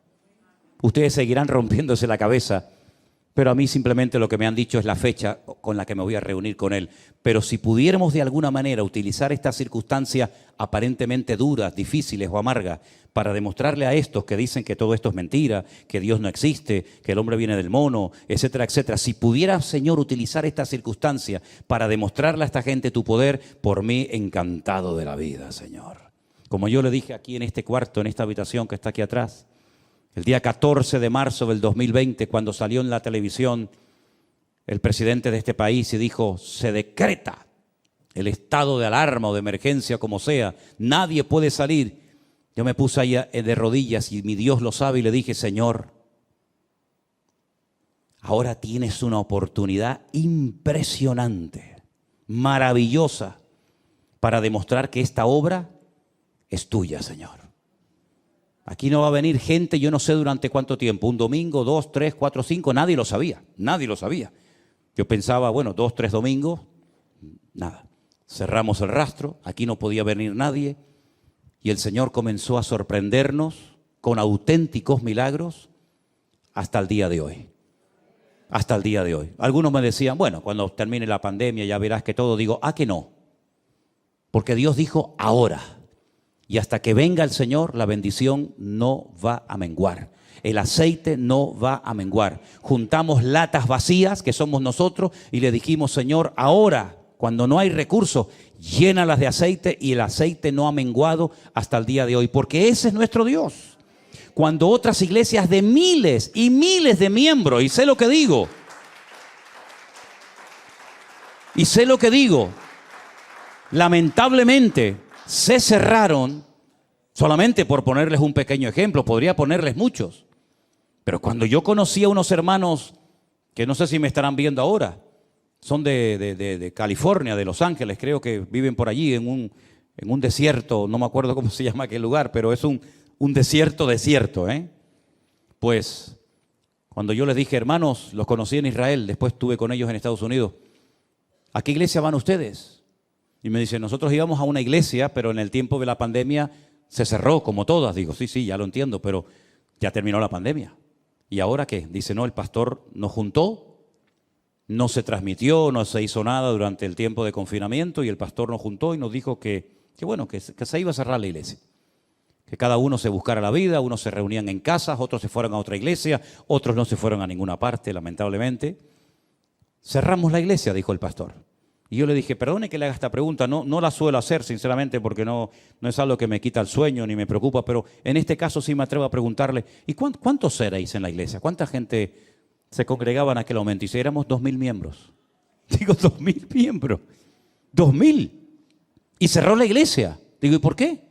Ustedes seguirán rompiéndose la cabeza, pero a mí simplemente lo que me han dicho es la fecha con la que me voy a reunir con Él. Pero si pudiéramos de alguna manera utilizar estas circunstancias aparentemente duras, difíciles o amargas para demostrarle a estos que dicen que todo esto es mentira, que Dios no existe, que el hombre viene del mono, etcétera, etcétera. Si pudieras, Señor, utilizar estas circunstancias para demostrarle a esta gente tu poder, por mí encantado de la vida, Señor. Como yo le dije aquí en este cuarto, en esta habitación que está aquí atrás, el día 14 de marzo del 2020, cuando salió en la televisión el presidente de este país y dijo, se decreta el estado de alarma o de emergencia, como sea, nadie puede salir. Yo me puse ahí de rodillas y mi Dios lo sabe y le dije, Señor, ahora tienes una oportunidad impresionante, maravillosa, para demostrar que esta obra es tuya, Señor. Aquí no va a venir gente, yo no sé durante cuánto tiempo, un domingo, 2, 3, 4, 5, nadie lo sabía. Yo pensaba, bueno, 2, 3 domingos, nada. Cerramos el rastro, aquí no podía venir nadie y el Señor comenzó a sorprendernos con auténticos milagros hasta el día de hoy. Hasta el día de hoy. Algunos me decían, bueno, cuando termine la pandemia ya verás que todo, digo, que no. Porque Dios dijo ahora. Y hasta que venga el Señor, la bendición no va a menguar. El aceite no va a menguar. Juntamos latas vacías, que somos nosotros, y le dijimos, Señor, ahora, cuando no hay recursos, llénalas de aceite, y el aceite no ha menguado hasta el día de hoy. Porque ese es nuestro Dios. Cuando otras iglesias de miles y miles de miembros, y sé lo que digo, lamentablemente, se cerraron, solamente por ponerles un pequeño ejemplo, podría ponerles muchos. Pero cuando yo conocí a unos hermanos, que no sé si me estarán viendo ahora, son de California, de Los Ángeles, creo que viven por allí en un desierto, no me acuerdo cómo se llama aquel lugar, pero es un desierto, Pues cuando yo les dije, hermanos, los conocí en Israel, después estuve con ellos en Estados Unidos, ¿a qué iglesia van ustedes? Y me dicen, nosotros íbamos a una iglesia, pero en el tiempo de la pandemia se cerró, como todas. Digo, sí, ya lo entiendo, pero ya terminó la pandemia. ¿Y ahora qué? Dice, no, el pastor nos juntó, no se transmitió, no se hizo nada durante el tiempo de confinamiento y el pastor nos juntó y nos dijo que se iba a cerrar la iglesia. Que cada uno se buscara la vida, unos se reunían en casas, otros se fueron a otra iglesia, otros no se fueron a ninguna parte, lamentablemente. Cerramos la iglesia, dijo el pastor. Y yo le dije, perdone que le haga esta pregunta, no la suelo hacer sinceramente porque no es algo que me quita el sueño ni me preocupa, pero en este caso sí me atrevo a preguntarle, ¿y cuántos erais en la iglesia? ¿Cuánta gente se congregaba en aquel momento? Y si éramos 2.000 miembros. Digo, 2.000 miembros. 2.000. Y cerró la iglesia. Digo, ¿y por qué?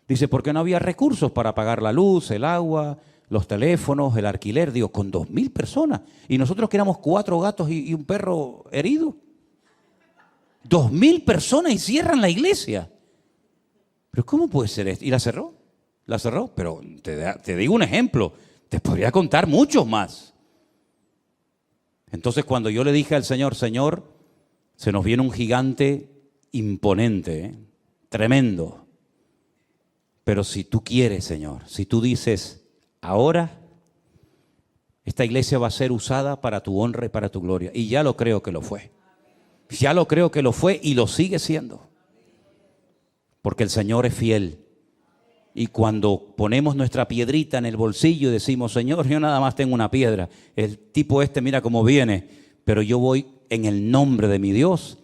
Dice, porque no había recursos para pagar la luz, el agua, los teléfonos, el alquiler. Digo, con 2.000 personas. Y nosotros que éramos 4 gatos y un perro herido. 2.000 personas y cierran la iglesia. ¿Pero cómo puede ser esto? ¿Y la cerró? La cerró. Pero te digo un ejemplo. Te podría contar muchos más. Entonces cuando yo le dije al Señor, Señor, se nos viene un gigante imponente, tremendo. Pero si tú quieres, Señor, si tú dices, ahora esta iglesia va a ser usada para tu honra y para tu gloria. Y ya lo creo que lo fue. Ya lo creo que lo fue y lo sigue siendo. Porque el Señor es fiel. Y cuando ponemos nuestra piedrita en el bolsillo y decimos, Señor, yo nada más tengo una piedra. El tipo mira cómo viene, pero yo voy en el nombre de mi Dios.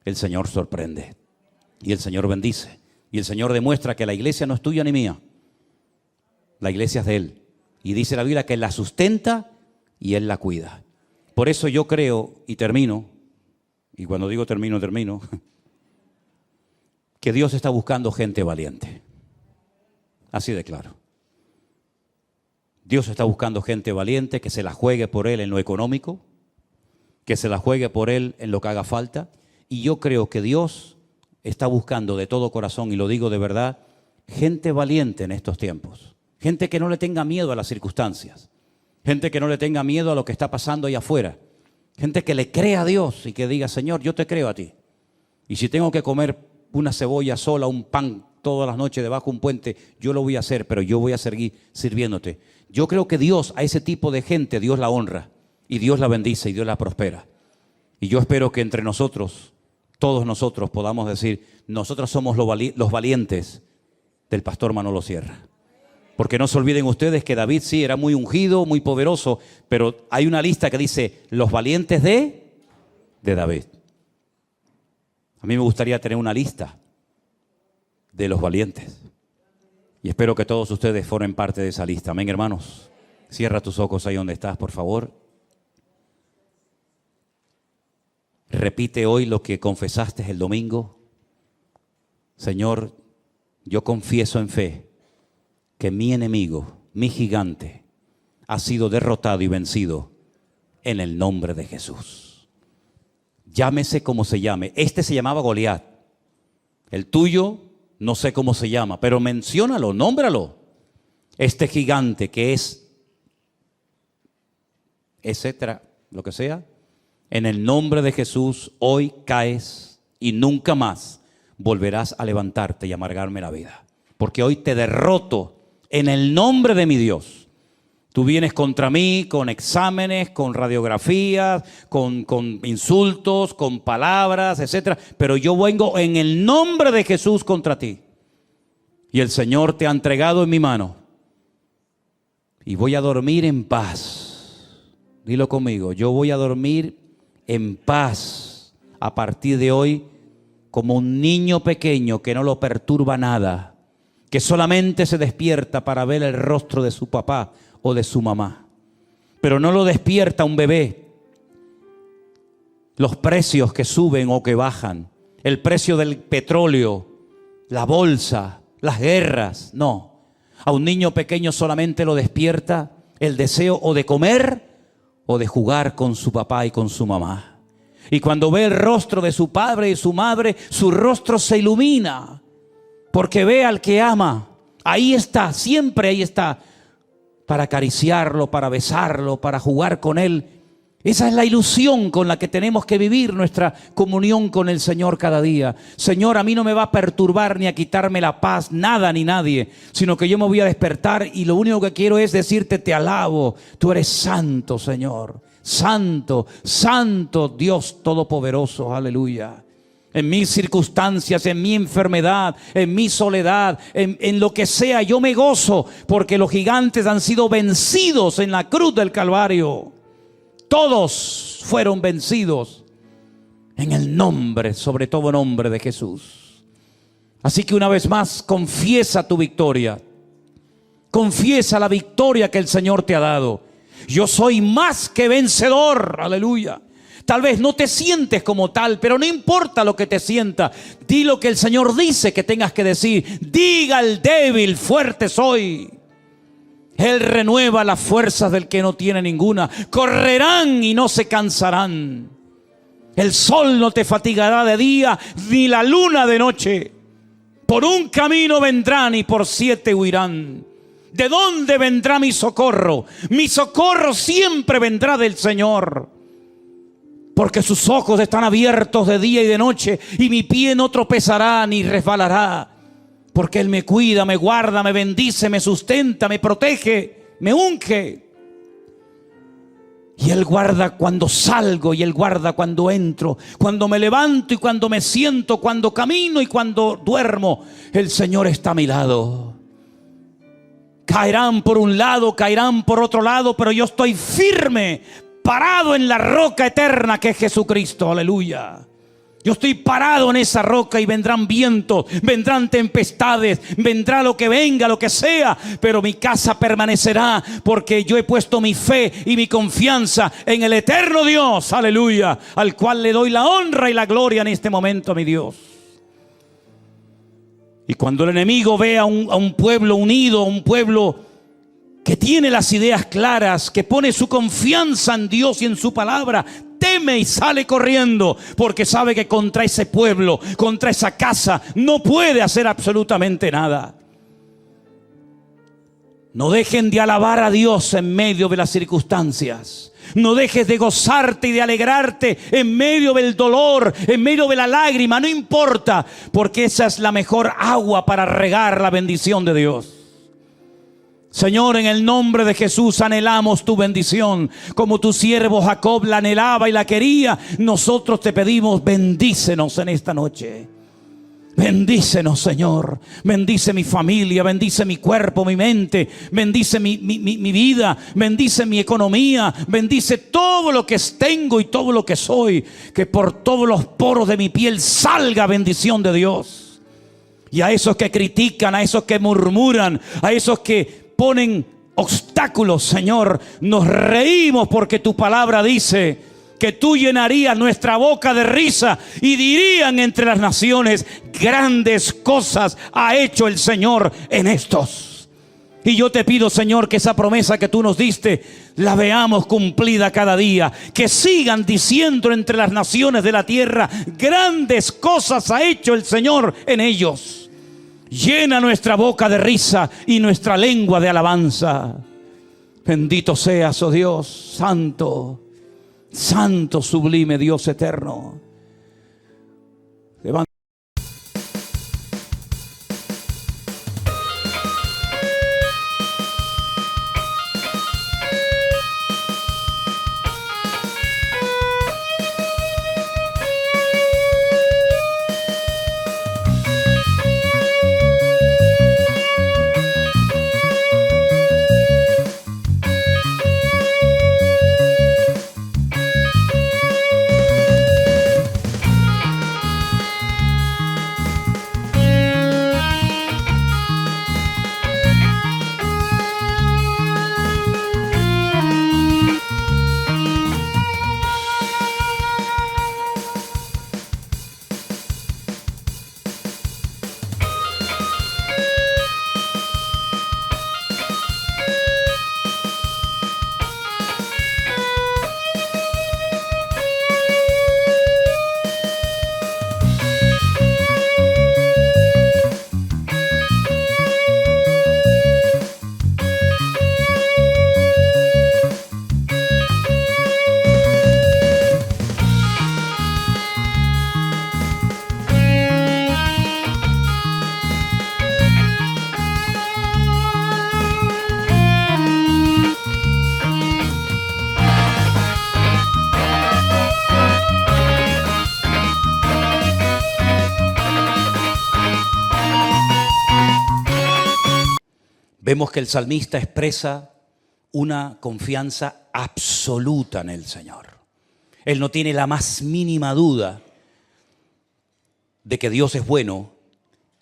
El Señor sorprende. Y el Señor bendice. Y el Señor demuestra que la iglesia no es tuya ni mía. La iglesia es de Él. Y dice la Biblia que Él la sustenta y Él la cuida. Por eso yo creo, y termino, y cuando digo termino, que Dios está buscando gente valiente. Así de claro. Dios está buscando gente valiente que se la juegue por Él en lo económico, que se la juegue por Él en lo que haga falta. Y yo creo que Dios está buscando de todo corazón, y lo digo de verdad, gente valiente en estos tiempos. Gente que no le tenga miedo a las circunstancias. Gente que no le tenga miedo a lo que está pasando allá afuera. Gente que le crea a Dios y que diga, Señor, yo te creo a ti. Y si tengo que comer una cebolla sola, un pan todas las noches debajo de un puente, yo lo voy a hacer, pero yo voy a seguir sirviéndote. Yo creo que Dios, a ese tipo de gente, Dios la honra y Dios la bendice y Dios la prospera. Y yo espero que entre nosotros, todos nosotros podamos decir, nosotros somos los valientes del pastor Manolo Sierra. Porque no se olviden ustedes que David sí era muy ungido, muy poderoso, pero hay una lista que dice los valientes de David. A mí me gustaría tener una lista de los valientes. Y espero que todos ustedes formen parte de esa lista. Amén, hermanos. Cierra tus ojos ahí donde estás, por favor. Repite hoy lo que confesaste el domingo. Señor, yo confieso en fe que mi enemigo, mi gigante, ha sido derrotado y vencido en el nombre de Jesús. Llámese como se llame. Este se llamaba Goliat. El tuyo no sé cómo se llama, pero menciónalo, nómbralo. Este gigante que es, etcétera, lo que sea, en el nombre de Jesús, hoy caes y nunca más volverás a levantarte y amargarme la vida. Porque hoy te derroto en el nombre de mi Dios. Tú vienes contra mí con exámenes, con radiografías, con insultos, con palabras, etcétera. Pero yo vengo en el nombre de Jesús contra ti. Y el Señor te ha entregado en mi mano. Y voy a dormir en paz. Dilo conmigo, yo voy a dormir en paz a partir de hoy como un niño pequeño que no lo perturba nada, que solamente se despierta para ver el rostro de su papá o de su mamá, pero no lo despierta un bebé. Los precios que suben o que bajan, el precio del petróleo, la bolsa, las guerras, no. A un niño pequeño solamente lo despierta el deseo o de comer o de jugar con su papá y con su mamá. Y cuando ve el rostro de su padre y su madre, su rostro se ilumina, porque ve al que ama. Ahí está, siempre ahí está, para acariciarlo, para besarlo, para jugar con él. Esa es la ilusión con la que tenemos que vivir nuestra comunión con el Señor cada día. Señor, a mí no me va a perturbar ni a quitarme la paz, nada ni nadie, sino que yo me voy a despertar y lo único que quiero es decirte, te alabo. Tú eres santo, Señor. Santo, santo Dios Todopoderoso. Aleluya. En mis circunstancias, en mi enfermedad, en mi soledad, en lo que sea, yo me gozo porque los gigantes han sido vencidos en la cruz del Calvario. Todos fueron vencidos en el nombre, sobre todo nombre de Jesús. Así que una vez más, confiesa tu victoria. Confiesa la victoria que el Señor te ha dado. Yo soy más que vencedor, aleluya. Tal vez no te sientes como tal, pero no importa lo que te sienta. Di lo que el Señor dice que tengas que decir. Diga al débil, fuerte soy. Él renueva las fuerzas del que no tiene ninguna. Correrán y no se cansarán. El sol no te fatigará de día, ni la luna de noche. Por un camino vendrán y por 7 huirán. ¿De dónde vendrá mi socorro? Mi socorro siempre vendrá del Señor. Porque sus ojos están abiertos de día y de noche, y mi pie no tropezará ni resbalará. Porque Él me cuida, me guarda, me bendice, me sustenta, me protege, me unge. Y Él guarda cuando salgo y Él guarda cuando entro, cuando me levanto y cuando me siento, cuando camino y cuando duermo. El Señor está a mi lado. Caerán por un lado, caerán por otro lado, pero yo estoy firme, parado en la roca eterna que es Jesucristo. Aleluya. Yo estoy parado en esa roca y vendrán vientos, vendrán tempestades, vendrá lo que venga, lo que sea, pero mi casa permanecerá porque yo he puesto mi fe y mi confianza en el eterno Dios, aleluya, al cual le doy la honra y la gloria en este momento, mi Dios. Y cuando el enemigo ve a un pueblo unido, a un pueblo que tiene las ideas claras, que pone su confianza en Dios y en su palabra, teme y sale corriendo, porque sabe que contra ese pueblo, contra esa casa, no puede hacer absolutamente nada. No dejen de alabar a Dios en medio de las circunstancias. No dejes de gozarte y de alegrarte en medio del dolor, en medio de la lágrima, no importa, porque esa es la mejor agua para regar la bendición de Dios. Señor, en el nombre de Jesús anhelamos tu bendición, como tu siervo Jacob la anhelaba y la quería. Nosotros te pedimos, bendícenos en esta noche. Bendícenos, Señor. Bendice mi familia, bendice mi cuerpo, mi mente, bendice mi vida, bendice mi economía, bendice todo lo que tengo y todo lo que soy. Que por todos los poros de mi piel salga bendición de Dios. Y a esos que critican, a esos que murmuran, a esos que ponen obstáculos, Señor, nos reímos porque tu palabra dice que tú llenarías nuestra boca de risa y dirían entre las naciones, grandes cosas ha hecho el Señor en estos. Y yo te pido, Señor, que esa promesa que tú nos diste la veamos cumplida cada día. Que sigan diciendo entre las naciones de la tierra, grandes cosas ha hecho el Señor en ellos. Llena nuestra boca de risa y nuestra lengua de alabanza. Bendito seas, oh Dios, santo, santo, sublime Dios eterno. Levanta. Vemos que el salmista expresa una confianza absoluta en el Señor. Él no tiene la más mínima duda de que Dios es bueno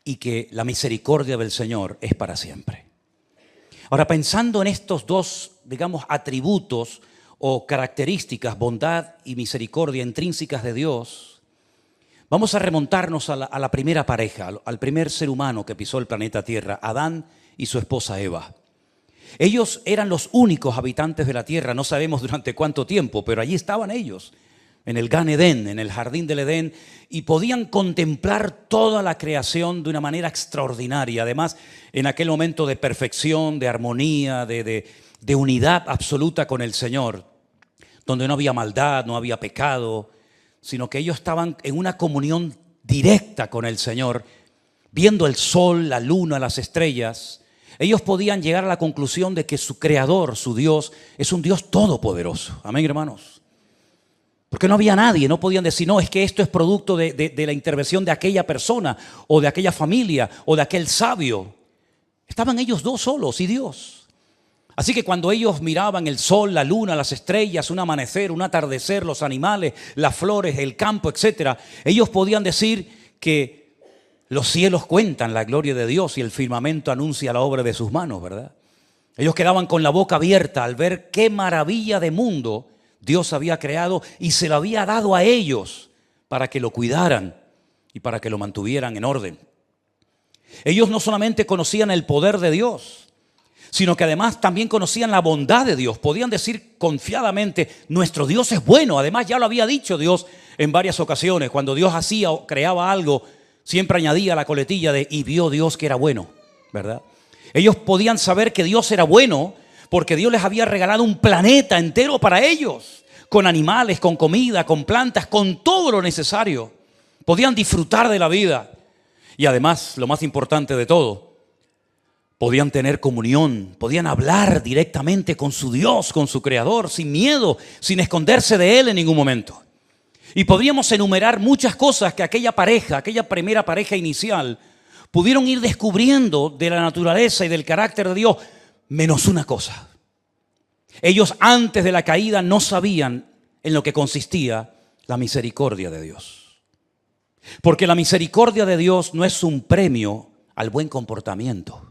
y que la misericordia del Señor es para siempre. Ahora, pensando en estos dos, digamos, atributos o características, bondad y misericordia intrínsecas de Dios, vamos a remontarnos a la primera pareja, al primer ser humano que pisó el planeta Tierra, Adán y su esposa Eva. Ellos eran los únicos habitantes de la tierra, no sabemos durante cuánto tiempo, pero allí estaban ellos, en el Gan Edén, en el jardín del Edén, y podían contemplar toda la creación de una manera extraordinaria. Además, en aquel momento de perfección, de armonía, de unidad absoluta con el Señor, donde no había maldad, no había pecado, sino que ellos estaban en una comunión directa con el Señor, viendo el sol, la luna, las estrellas. Ellos podían llegar a la conclusión de que su creador, su Dios, es un Dios todopoderoso. Amén, hermanos. Porque no había nadie, no podían decir, no, es que esto es producto de la intervención de aquella persona, o de aquella familia, o de aquel sabio. Estaban ellos dos solos y Dios. Así que cuando ellos miraban el sol, la luna, las estrellas, un amanecer, un atardecer, los animales, las flores, el campo, etc., ellos podían decir que los cielos cuentan la gloria de Dios y el firmamento anuncia la obra de sus manos, ¿verdad? Ellos quedaban con la boca abierta al ver qué maravilla de mundo Dios había creado y se lo había dado a ellos para que lo cuidaran y para que lo mantuvieran en orden. Ellos no solamente conocían el poder de Dios, sino que además también conocían la bondad de Dios. Podían decir confiadamente, nuestro Dios es bueno. Además ya lo había dicho Dios en varias ocasiones. Cuando Dios hacía o creaba algo, siempre añadía la coletilla de y vio Dios que era bueno, ¿verdad? Ellos podían saber que Dios era bueno porque Dios les había regalado un planeta entero para ellos, con animales, con comida, con plantas, con todo lo necesario. Podían disfrutar de la vida y además, lo más importante de todo, podían tener comunión, podían hablar directamente con su Dios, con su Creador, sin miedo, sin esconderse de Él en ningún momento. Y podríamos enumerar muchas cosas que aquella pareja, aquella primera pareja inicial, pudieron ir descubriendo de la naturaleza y del carácter de Dios, menos una cosa. Ellos antes de la caída no sabían en lo que consistía la misericordia de Dios. Porque la misericordia de Dios no es un premio al buen comportamiento.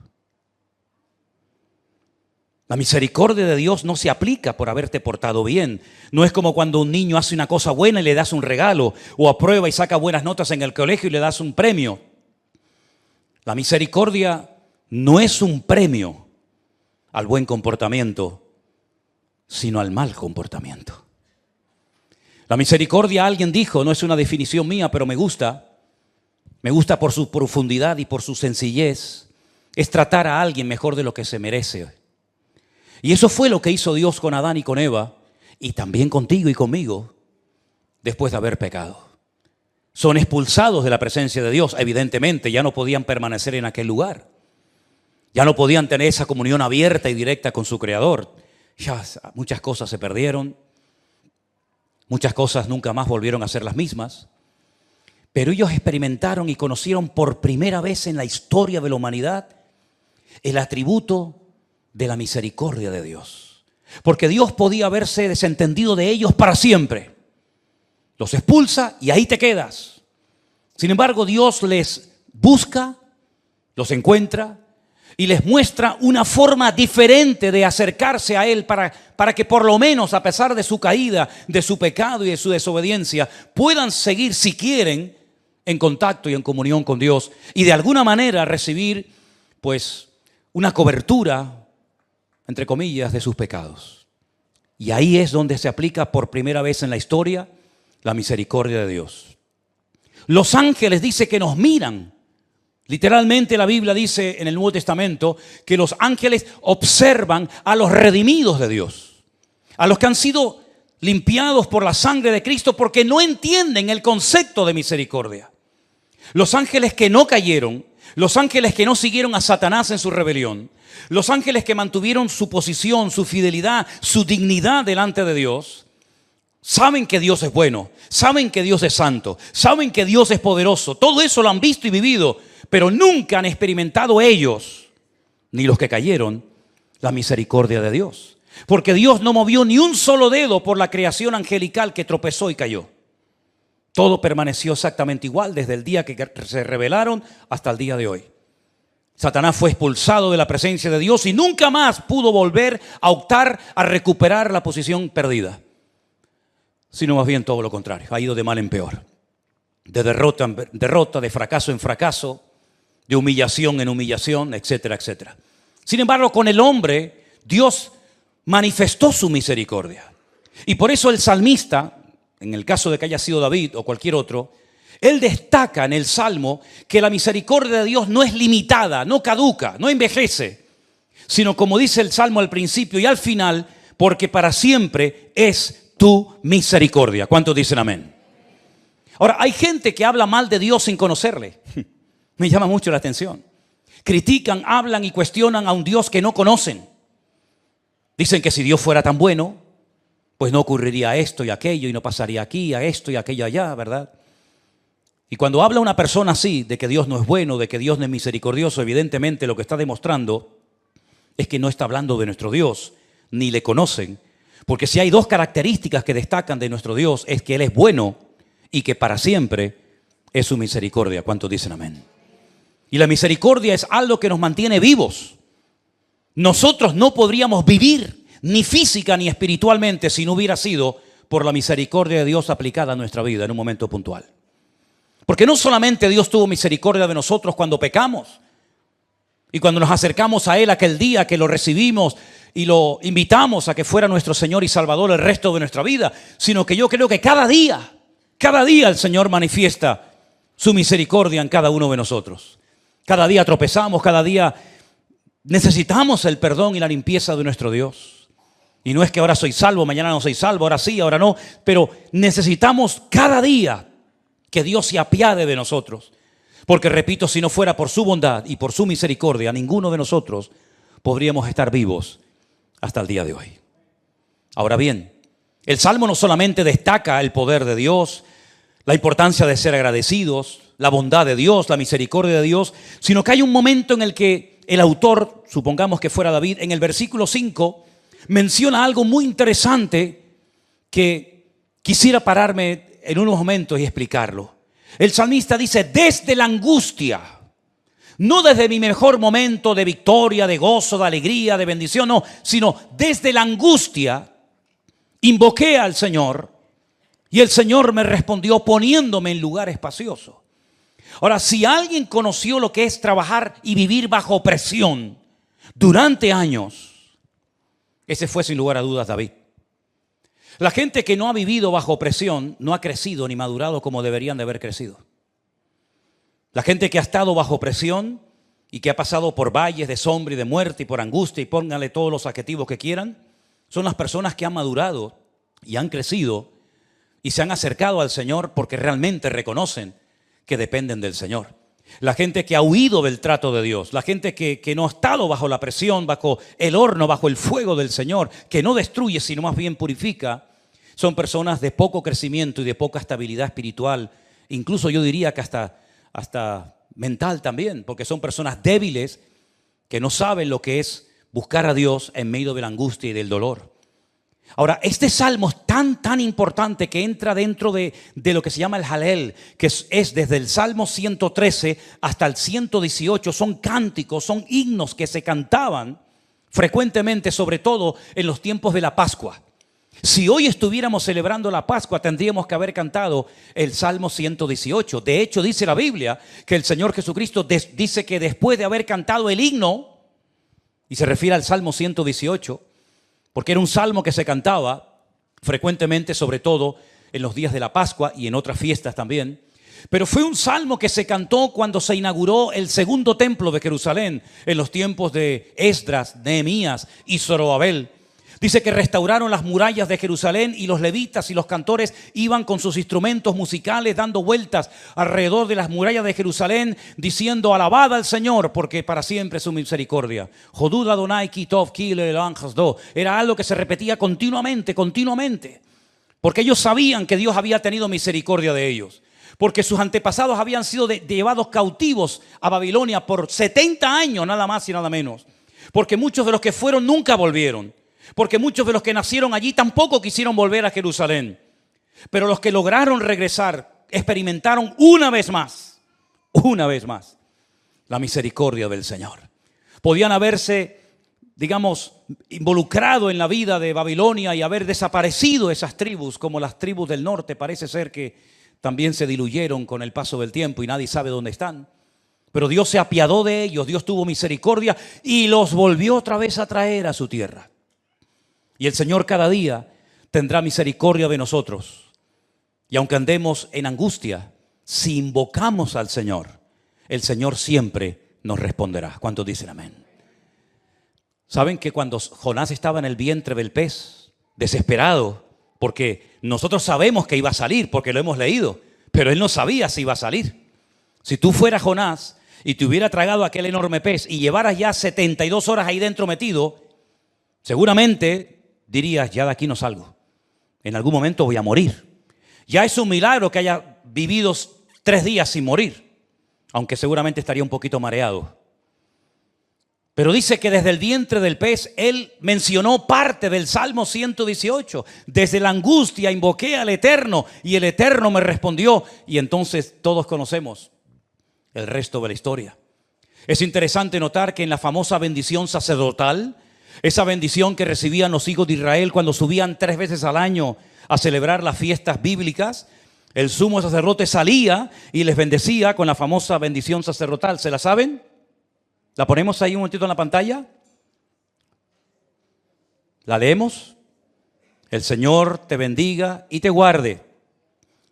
La misericordia de Dios no se aplica por haberte portado bien. No es como cuando un niño hace una cosa buena y le das un regalo, o aprueba y saca buenas notas en el colegio y le das un premio. La misericordia no es un premio al buen comportamiento, sino al mal comportamiento. La misericordia, alguien dijo, no es una definición mía, pero me gusta por su profundidad y por su sencillez, es tratar a alguien mejor de lo que se merece. Y eso fue lo que hizo Dios con Adán y con Eva, y también contigo y conmigo, después de haber pecado. Son expulsados de la presencia de Dios, evidentemente, ya no podían permanecer en aquel lugar. Ya no podían tener esa comunión abierta y directa con su Creador. Ya muchas cosas se perdieron, muchas cosas nunca más volvieron a ser las mismas. Pero ellos experimentaron y conocieron por primera vez en la historia de la humanidad el atributo de la misericordia de Dios. Porque Dios podía haberse desentendido de ellos para siempre. Los expulsa y ahí te quedas. Sin embargo, Dios les busca, los encuentra y les muestra una forma diferente de acercarse a Él para que por lo menos, a pesar de su caída, de su pecado y de su desobediencia, puedan seguir, si quieren, en contacto y en comunión con Dios y de alguna manera recibir, pues, una cobertura, entre comillas, de sus pecados. Y ahí es donde se aplica por primera vez en la historia la misericordia de Dios. Los ángeles dice que nos miran. Literalmente la Biblia dice en el Nuevo Testamento que los ángeles observan a los redimidos de Dios, a los que han sido limpiados por la sangre de Cristo porque no entienden el concepto de misericordia. Los ángeles que no cayeron, los ángeles que no siguieron a Satanás en su rebelión, los ángeles que mantuvieron su posición, su fidelidad, su dignidad delante de Dios, saben que Dios es bueno, saben que Dios es santo, saben que Dios es poderoso. Todo eso lo han visto y vivido, pero nunca han experimentado ellos, ni los que cayeron, la misericordia de Dios. Porque Dios no movió ni un solo dedo por la creación angelical que tropezó y cayó. Todo permaneció exactamente igual desde el día que se rebelaron hasta el día de hoy. Satanás fue expulsado de la presencia de Dios y nunca más pudo volver a optar a recuperar la posición perdida, sino más bien todo lo contrario, ha ido de mal en peor, de derrota en derrota, de fracaso en fracaso, de humillación en humillación, etcétera, etcétera. Sin embargo, con el hombre, Dios manifestó su misericordia. Y por eso el salmista, en el caso de que haya sido David o cualquier otro, él destaca en el Salmo que la misericordia de Dios no es limitada, no caduca, no envejece, sino como dice el Salmo al principio y al final, porque para siempre es tu misericordia. ¿Cuántos dicen amén? Ahora, hay gente que habla mal de Dios sin conocerle. Me llama mucho la atención. Critican, hablan y cuestionan a un Dios que no conocen. Dicen que si Dios fuera tan bueno, pues no ocurriría esto y aquello y no pasaría aquí, a esto y aquello allá, ¿verdad? Y cuando habla una persona así, de que Dios no es bueno, de que Dios no es misericordioso, evidentemente lo que está demostrando es que no está hablando de nuestro Dios, ni le conocen. Porque si hay dos características que destacan de nuestro Dios, es que Él es bueno y que para siempre es su misericordia. ¿Cuántos dicen amén? Y la misericordia es algo que nos mantiene vivos. Nosotros no podríamos vivir, ni física ni espiritualmente, si no hubiera sido por la misericordia de Dios aplicada a nuestra vida en un momento puntual. Porque no solamente Dios tuvo misericordia de nosotros cuando pecamos y cuando nos acercamos a Él aquel día que lo recibimos y lo invitamos a que fuera nuestro Señor y Salvador el resto de nuestra vida, sino que yo creo que cada día el Señor manifiesta su misericordia en cada uno de nosotros. Cada día tropezamos, cada día necesitamos el perdón y la limpieza de nuestro Dios. Y no es que ahora soy salvo, mañana no soy salvo, ahora sí, ahora no, pero necesitamos cada día que Dios se apiade de nosotros. Porque repito, si no fuera por su bondad y por su misericordia, ninguno de nosotros podríamos estar vivos hasta el día de hoy. Ahora bien, el Salmo no solamente destaca el poder de Dios, la importancia de ser agradecidos, la bondad de Dios, la misericordia de Dios, sino que hay un momento en el que el autor, supongamos que fuera David, en el versículo 5, menciona algo muy interesante que quisiera pararme en unos momentos y explicarlo. El salmista dice, desde la angustia, no desde mi mejor momento de victoria, de gozo, de alegría, de bendición, no, sino desde la angustia, invoqué al Señor y el Señor me respondió poniéndome en lugar espacioso. Ahora, si alguien conoció lo que es trabajar y vivir bajo presión durante años, ese fue sin lugar a dudas David. La gente que no ha vivido bajo presión no ha crecido ni madurado como deberían de haber crecido. La gente que ha estado bajo presión y que ha pasado por valles de sombra y de muerte y por angustia y pónganle todos los adjetivos que quieran, son las personas que han madurado y han crecido y se han acercado al Señor porque realmente reconocen que dependen del Señor. La gente que ha huido del trato de Dios, la gente que no ha estado bajo la presión, bajo el horno, bajo el fuego del Señor, que no destruye sino más bien purifica, son personas de poco crecimiento y de poca estabilidad espiritual, incluso yo diría que hasta mental también, porque son personas débiles que no saben lo que es buscar a Dios en medio de la angustia y del dolor. Ahora, este salmo es tan importante que entra dentro de lo que se llama el Halel, que es desde el Salmo 113 hasta el 118. Son cánticos, son himnos que se cantaban frecuentemente, sobre todo en los tiempos de la Pascua. Si hoy estuviéramos celebrando la Pascua, tendríamos que haber cantado el Salmo 118. De hecho, dice la Biblia que el Señor Jesucristo dice que después de haber cantado el himno, y se refiere al Salmo 118, porque era un salmo que se cantaba frecuentemente, sobre todo en los días de la Pascua y en otras fiestas también. Pero fue un salmo que se cantó cuando se inauguró el segundo templo de Jerusalén, en los tiempos de Esdras, Nehemías y Zorobabel. Dice que restauraron las murallas de Jerusalén y los levitas y los cantores iban con sus instrumentos musicales dando vueltas alrededor de las murallas de Jerusalén diciendo alabad al Señor porque para siempre es su misericordia. Jodud Adonai ki tov ki le'olam hasdo. Era algo que se repetía continuamente, porque ellos sabían que Dios había tenido misericordia de ellos. Porque sus antepasados habían sido llevados cautivos a Babilonia por 70 años, nada más y nada menos. Porque muchos de los que fueron nunca volvieron. Porque muchos de los que nacieron allí tampoco quisieron volver a Jerusalén. Pero los que lograron regresar experimentaron una vez más la misericordia del Señor. Podían haberse, digamos, involucrado en la vida de Babilonia y haber desaparecido esas tribus, como las tribus del norte. Parece ser que también se diluyeron con el paso del tiempo y nadie sabe dónde están. Pero Dios se apiadó de ellos, Dios tuvo misericordia y los volvió otra vez a traer a su tierra. Y el Señor cada día tendrá misericordia de nosotros. Y aunque andemos en angustia, si invocamos al Señor, el Señor siempre nos responderá. ¿Cuántos dicen amén? ¿Saben que cuando Jonás estaba en el vientre del pez, desesperado, porque nosotros sabemos que iba a salir, porque lo hemos leído, pero él no sabía si iba a salir? Si tú fueras Jonás y te hubiera tragado aquel enorme pez y llevaras ya 72 horas ahí dentro metido, seguramente dirías, ya de aquí no salgo. En algún momento voy a morir. Ya es un milagro que haya vivido 3 días sin morir, aunque seguramente estaría un poquito mareado. Pero dice que desde el vientre del pez, él mencionó parte del Salmo 118. Desde la angustia invoqué al Eterno y el Eterno me respondió. Y entonces todos conocemos el resto de la historia. Es interesante notar que en la famosa bendición sacerdotal, esa bendición que recibían los hijos de Israel cuando subían 3 veces al año a celebrar las fiestas bíblicas, el sumo sacerdote salía y les bendecía con la famosa bendición sacerdotal. ¿Se la saben? ¿La ponemos ahí un momentito en la pantalla? ¿La leemos? El Señor te bendiga y te guarde.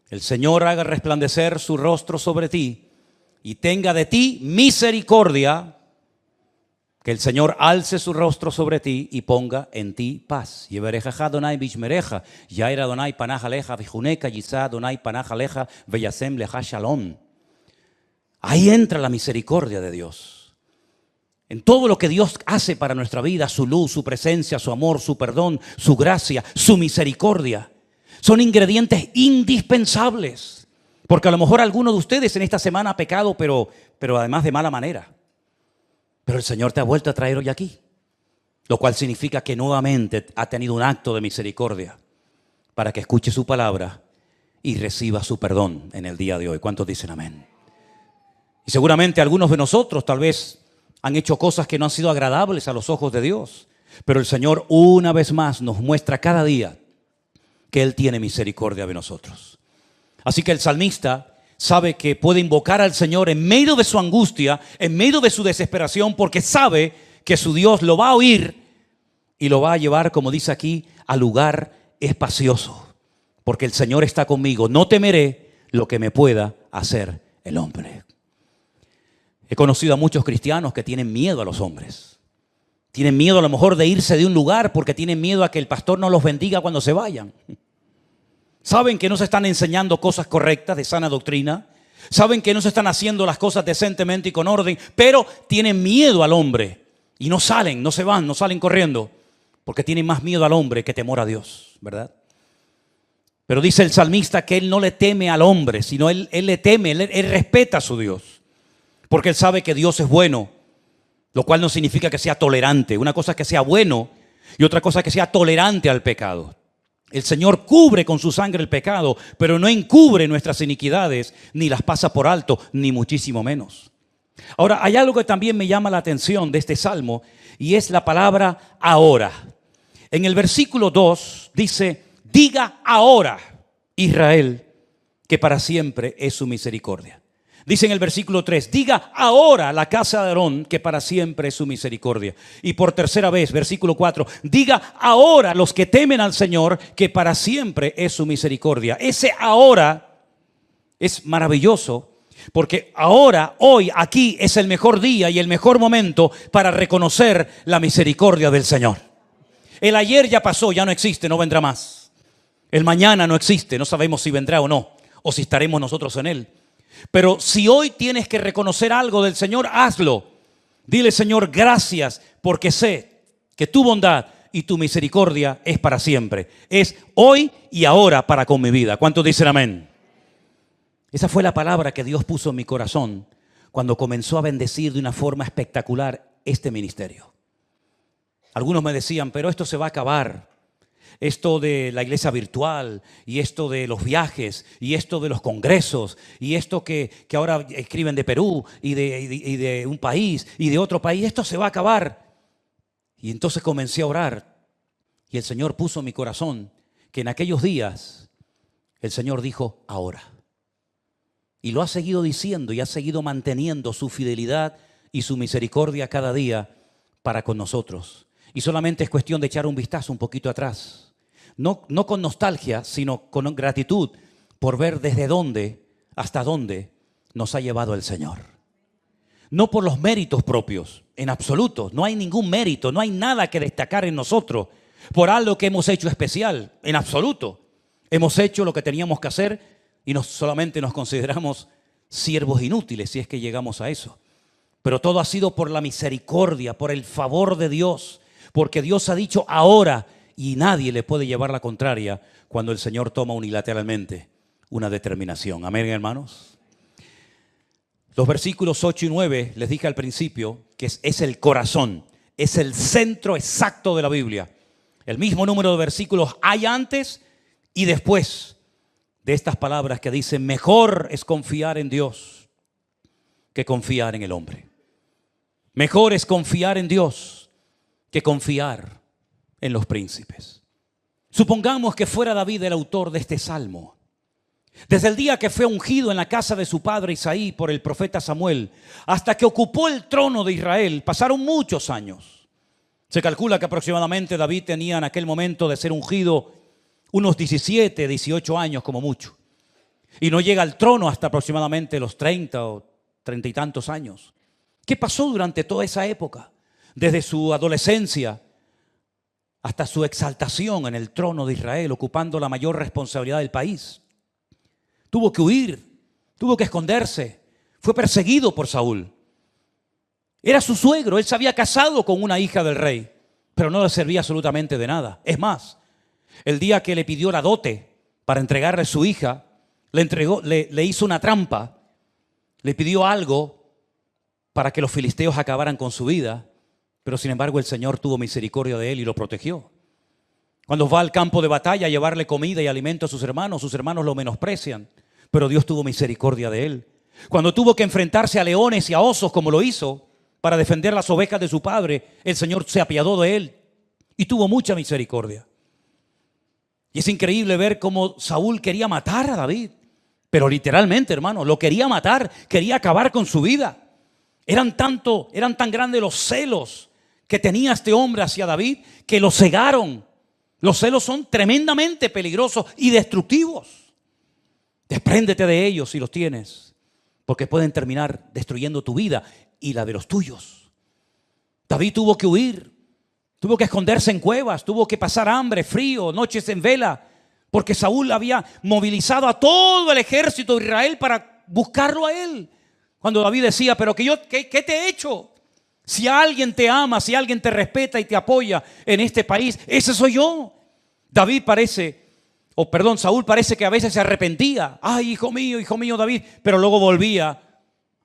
El Señor haga resplandecer su rostro sobre ti y tenga de ti misericordia. Que el Señor alce su rostro sobre ti y ponga en ti paz. Yeverejaja Adonai bishmereja, yair Adonai panaj aleja vijuneka yisa Adonai panaj aleja veyasem leja shalom. Ahí entra la misericordia de Dios. En todo lo que Dios hace para nuestra vida, su luz, su presencia, su amor, su perdón, su gracia, su misericordia, son ingredientes indispensables. Porque a lo mejor alguno de ustedes en esta semana ha pecado, pero además de mala manera. Pero el Señor te ha vuelto a traer hoy aquí, lo cual significa que nuevamente ha tenido un acto de misericordia para que escuche su palabra y reciba su perdón en el día de hoy. ¿Cuántos dicen amén? Y seguramente algunos de nosotros tal vez han hecho cosas que no han sido agradables a los ojos de Dios, pero el Señor una vez más nos muestra cada día que Él tiene misericordia de nosotros. Así que el salmista sabe que puede invocar al Señor en medio de su angustia, en medio de su desesperación, porque sabe que su Dios lo va a oír y lo va a llevar, como dice aquí, al lugar espacioso. Porque el Señor está conmigo, no temeré lo que me pueda hacer el hombre. He conocido a muchos cristianos que tienen miedo a los hombres. Tienen miedo a lo mejor de irse de un lugar porque tienen miedo a que el pastor no los bendiga cuando se vayan. Saben que no se están enseñando cosas correctas de sana doctrina. Saben que no se están haciendo las cosas decentemente y con orden, pero tienen miedo al hombre. Y no salen, no se van, no salen corriendo, porque tienen más miedo al hombre que temor a Dios, ¿verdad? Pero dice el salmista que él no le teme al hombre, sino él le teme, él respeta a su Dios. Porque él sabe que Dios es bueno, lo cual no significa que sea tolerante. Una cosa es que sea bueno y otra cosa es que sea tolerante al pecado. El Señor cubre con su sangre el pecado, pero no encubre nuestras iniquidades, ni las pasa por alto, ni muchísimo menos. Ahora, hay algo que también me llama la atención de este salmo, y es la palabra ahora. En el versículo 2 dice, diga ahora, Israel, que para siempre es su misericordia. Dice en el versículo 3, diga ahora la casa de Aarón que para siempre es su misericordia. Y por tercera vez, versículo 4, diga ahora los que temen al Señor que para siempre es su misericordia. Ese ahora es maravilloso porque ahora, hoy, aquí es el mejor día y el mejor momento para reconocer la misericordia del Señor. El ayer ya pasó, ya no existe, no vendrá más. El mañana no existe, no sabemos si vendrá o no, o si estaremos nosotros en él. Pero si hoy tienes que reconocer algo del Señor, hazlo. Dile, Señor, gracias, porque sé que tu bondad y tu misericordia es para siempre. Es hoy y ahora para con mi vida. ¿Cuántos dicen amén? Esa fue la palabra que Dios puso en mi corazón cuando comenzó a bendecir de una forma espectacular este ministerio. Algunos me decían, pero esto se va a acabar. esto de la iglesia virtual, y esto de los viajes, y esto de los congresos, y esto que ahora escriben de Perú, y de un país, y de otro país, esto se va a acabar. Y entonces comencé a orar, y el Señor puso en mi corazón que en aquellos días el Señor dijo, ahora. Y lo ha seguido diciendo y ha seguido manteniendo su fidelidad y su misericordia cada día para con nosotros. Y solamente es cuestión de echar un vistazo un poquito atrás. No con nostalgia, sino con gratitud por ver desde dónde, hasta dónde nos ha llevado el Señor. No por los méritos propios, en absoluto. No hay ningún mérito, no hay nada que destacar en nosotros por algo que hemos hecho especial, en absoluto. Hemos hecho lo que teníamos que hacer y solamente nos consideramos siervos inútiles si es que llegamos a eso. Pero todo ha sido por la misericordia, por el favor de Dios, porque Dios ha dicho ahora. Y nadie le puede llevar la contraria cuando el Señor toma unilateralmente una determinación. Amén, hermanos. Los versículos 8 y 9, les dije al principio, que es el corazón, es el centro exacto de la Biblia. El mismo número de versículos hay antes y después de estas palabras que dicen, mejor es confiar en Dios que confiar en el hombre. Mejor es confiar en Dios que confiar en los príncipes. Supongamos que fuera David el autor de este salmo. Desde el día que fue ungido en la casa de su padre Isaí por el profeta Samuel, hasta que ocupó el trono de Israel, pasaron muchos años. Se calcula que aproximadamente David tenía en aquel momento de ser ungido unos 17, 18 años como mucho. Y no llega al trono hasta aproximadamente los 30 o 30 y tantos años. ¿Qué pasó durante toda esa época? Desde su adolescencia hasta su exaltación en el trono de Israel, ocupando la mayor responsabilidad del país. Tuvo que huir, tuvo que esconderse, fue perseguido por Saúl. Era su suegro, él se había casado con una hija del rey, pero no le servía absolutamente de nada. Es más, el día que le pidió la dote para entregarle su hija, le hizo una trampa, le pidió algo para que los filisteos acabaran con su vida. Pero sin embargo el Señor tuvo misericordia de él y lo protegió. Cuando va al campo de batalla a llevarle comida y alimento a sus hermanos lo menosprecian, pero Dios tuvo misericordia de él. Cuando tuvo que enfrentarse a leones y a osos como lo hizo para defender las ovejas de su padre, el Señor se apiadó de él y tuvo mucha misericordia. Y es increíble ver cómo Saúl quería matar a David, pero literalmente, hermano, lo quería matar, quería acabar con su vida. Eran tan grandes los celos que tenía este hombre hacia David que lo cegaron. Los celos son tremendamente peligrosos y destructivos. Despréndete de ellos si los tienes, porque pueden terminar destruyendo tu vida y la de los tuyos. David tuvo que huir, tuvo que esconderse en cuevas, tuvo que pasar hambre, frío, noches en vela, porque Saúl había movilizado a todo el ejército de Israel para buscarlo a él. Cuando David decía, pero ¿qué te he hecho? Si alguien te ama, si alguien te respeta y te apoya en este país, ese soy yo. Saúl parece que a veces se arrepentía. Ay, hijo mío, David. Pero luego volvía